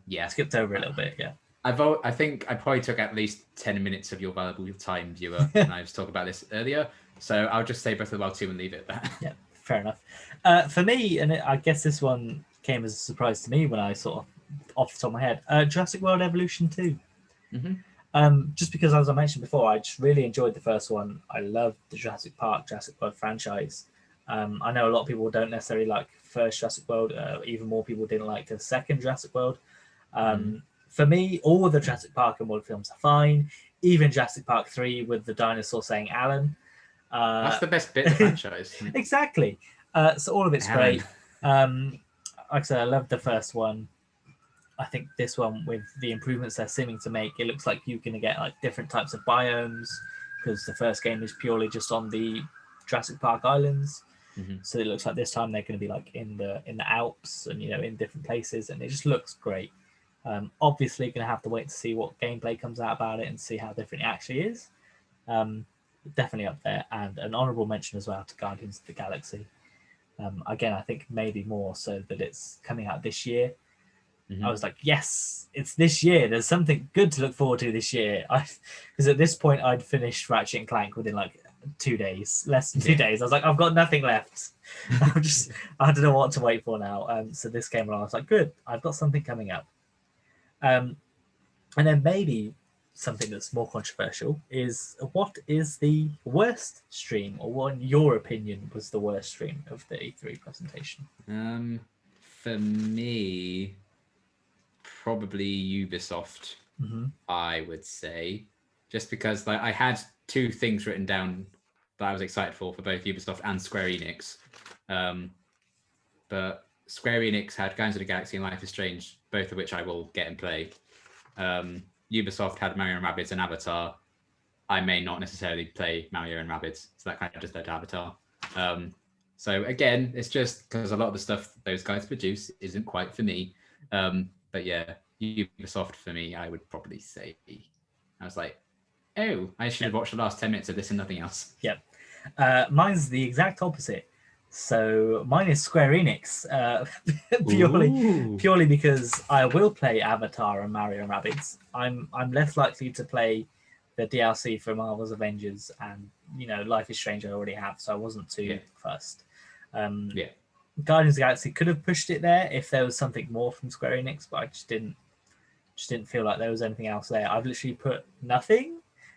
yeah. Skipped over a little bit, yeah. I think I probably took at least 10 minutes of your valuable time, viewer, when I was talking about this earlier. So I'll just say Breath of the Wild 2 and leave it at that. Yeah, fair enough. For me, and I guess this one came as a surprise to me when I sort of off the top of my head, Jurassic World Evolution 2. Just because, as I mentioned before, I just really enjoyed the first one. I love the Jurassic World franchise. I know a lot of people don't necessarily like first Jurassic World. Even more people didn't like the second Jurassic World. For me, all of the Jurassic Park and World films are fine. Even Jurassic Park 3 with the dinosaur saying Alan. That's the best bit of the franchise. Exactly. So all of it's Alan. great. Like I said, I love the first one. I think this one, with the improvements they're seeming to make, it looks like you're going to get like different types of biomes, because the first game is purely just on the Jurassic Park islands. So it looks like this time they're going to be like in the Alps and in different places, and it just looks great. Obviously, going to have to wait to see what gameplay comes out about it and see how different it actually is. Definitely up there, and an honourable mention as well to Guardians of the Galaxy. Again, I think maybe more so that it's coming out this year. I was like, yes, it's this year. There's something good to look forward to this year. Because at this point, I'd finished Ratchet and Clank within like 2 days, less than 2 days. I was like, I've got nothing left. I don't know what to wait for now. So this came along. I was like, good, I've got something coming up. And then maybe something that's more controversial is, what is the worst stream, or what, in your opinion, was the worst stream of the E3 presentation? For me, probably Ubisoft. I would say, just because like I had 2 things written down that I was excited for both Ubisoft and Square Enix. But Square Enix had Guardians of the Galaxy and Life is Strange, both of which I will get and play. Ubisoft had Mario and Rabbids and Avatar. I may not necessarily play Mario and Rabbids, so that kind of just led to Avatar. So again, it's just because a lot of the stuff those guys produce isn't quite for me. But yeah, Ubisoft for me, I would probably say. I was like, oh, I should have watched the last 10 minutes of this and nothing else. Yep. Mine's the exact opposite. So mine is Square Enix, purely because I will play Avatar and Mario and Rabbids. I'm less likely to play the DLC for Marvel's Avengers, and Life is Strange I already have, so I wasn't too fussed. Guardians of the Galaxy could have pushed it there if there was something more from Square Enix, but I just didn't feel like there was anything else there. I've literally put nothing,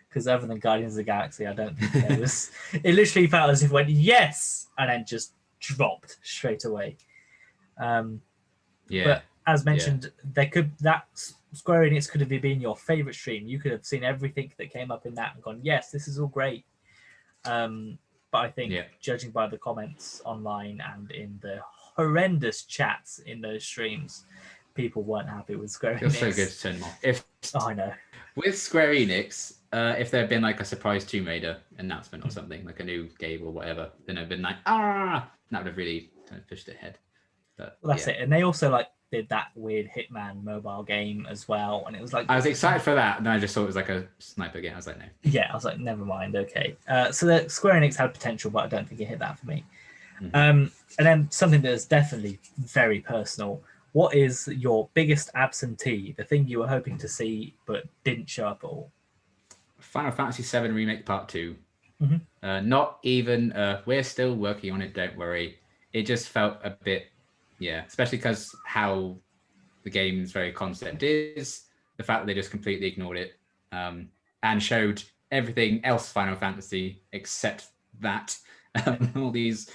because other than Guardians of the Galaxy, I don't think there was. It literally felt as if it went yes and then just dropped straight away. But as mentioned, that Square Enix could have been your favorite stream. You could have seen everything that came up in that and gone, yes, this is all great. But I think, judging by the comments online and in the horrendous chats in those streams, people weren't happy with Square Enix. Feels so good to turn them off. I know. With Square Enix, if there had been like a surprise Tomb Raider announcement or something, like a new game or whatever, then it would have been like, that would have really kind of pushed it ahead. But well, that's it. And they also like did that weird Hitman mobile game as well, and it was like, I was excited for that, and then I just thought it was like a sniper game. I was like, no. Yeah, I was like, never mind. Okay. So the Square Enix had potential, but I don't think it hit that for me. And then something that is definitely very personal. What is your biggest absentee? The thing you were hoping to see but didn't show up at all? Final Fantasy VII Remake Part 2. Not even. We're still working on it. Don't worry. It just felt a bit, especially because how the game's very concept is, the fact that they just completely ignored it and showed everything else Final Fantasy except that. All these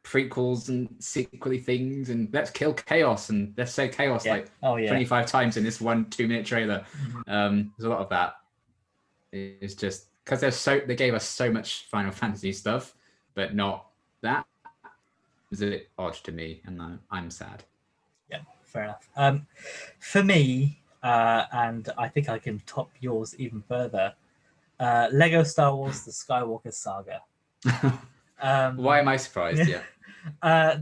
prequels and sequely things, and let's kill chaos, and let's say chaos 25 times in this 1 2-minute trailer. There's a lot of that. It's just because they gave us so much Final Fantasy stuff, but not that. It's a bit odd to me, and I'm sad. Yeah, fair enough. For me, and I think I can top yours even further, Lego Star Wars: The Skywalker Saga. Why am I surprised?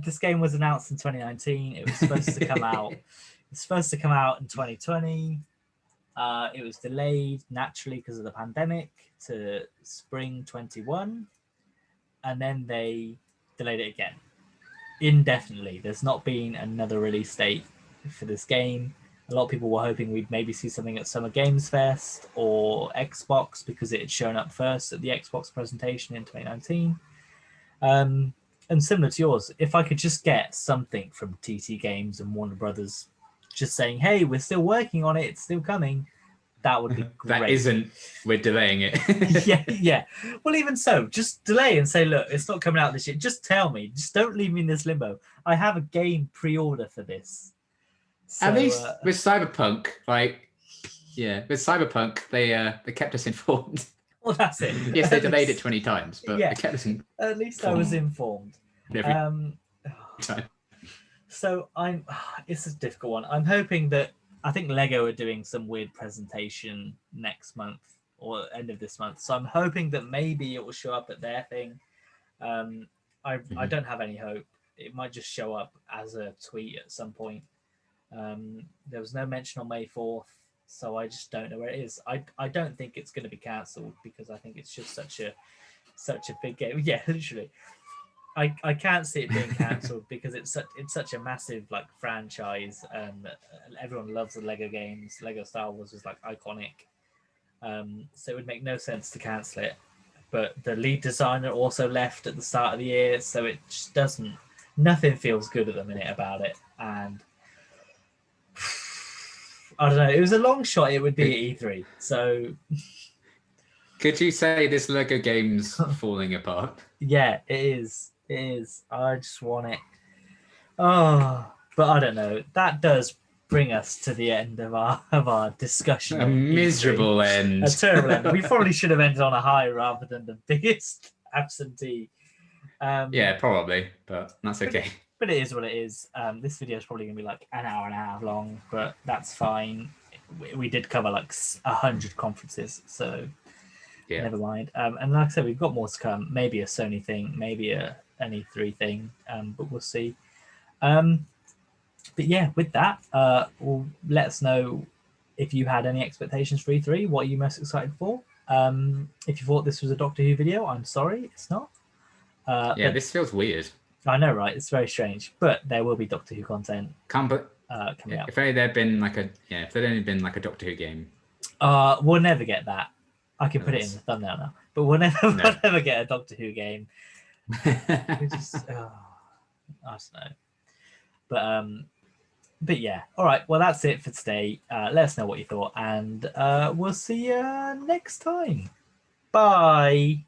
This game was announced in 2019. It was supposed to come out. It's supposed to come out in 2020. It was delayed naturally because of the pandemic to spring 21, and then they delayed it again indefinitely. There's not been another release date for this game. A lot of people were hoping we'd maybe see something at Summer Games Fest or Xbox because it had shown up first at the Xbox presentation in 2019. And similar to yours, if I could just get something from TT Games and Warner Brothers just saying, hey, we're still working on it, it's still coming, that would be great. That isn't, we're delaying it. yeah. Well, even so, just delay and say, look, it's not coming out this year. Just tell me. Just don't leave me in this limbo. I have a game pre-order for this. So, at least with Cyberpunk, with Cyberpunk, they kept us informed. Well, that's it. Yes, they delayed it 20 times, but they kept us informed. At least I was informed. Every time. So it's a difficult one. I'm hoping that, I think Lego are doing some weird presentation next month or end of this month. So I'm hoping that maybe it will show up at their thing. I don't have any hope. It might just show up as a tweet at some point. There was no mention on May 4th, so I just don't know where it is. I don't think it's going to be cancelled because I think it's just such a big game. Yeah, literally. I can't see it being cancelled because it's such a massive franchise. Everyone loves the Lego games. Lego Star Wars is iconic. So it would make no sense to cancel it. But the lead designer also left at the start of the year, so it just doesn't. Nothing feels good at the minute about it, and I don't know. It was a long shot. It would be at E3. So could you say this Lego game's falling apart? Yeah, it is. It is. I just want it. Oh, but I don't know. That does bring us to the end of our discussion. A miserable end. A terrible end. We probably should have ended on a high rather than the biggest absentee. Yeah, probably, but that's okay. But it is what it is. This video is probably going to be an hour and a half long, but that's fine. We did cover 100 conferences, so never mind. And like I said, we've got more to come. Maybe a Sony thing, maybe an E3 thing, but we'll see. But yeah, with that, let us know if you had any expectations for E3. What are you most excited for? If you thought this was a Doctor Who video, I'm sorry, it's not. But this feels weird. I know, right? It's very strange, but there will be Doctor Who content coming out. If there'd been if there'd only been a Doctor Who game, we'll never get that. I can put it in the thumbnail now, but we'll never get a Doctor Who game. Just, I don't know, but yeah. All right. Well, that's it for today. Let us know what you thought, and we'll see you next time. Bye.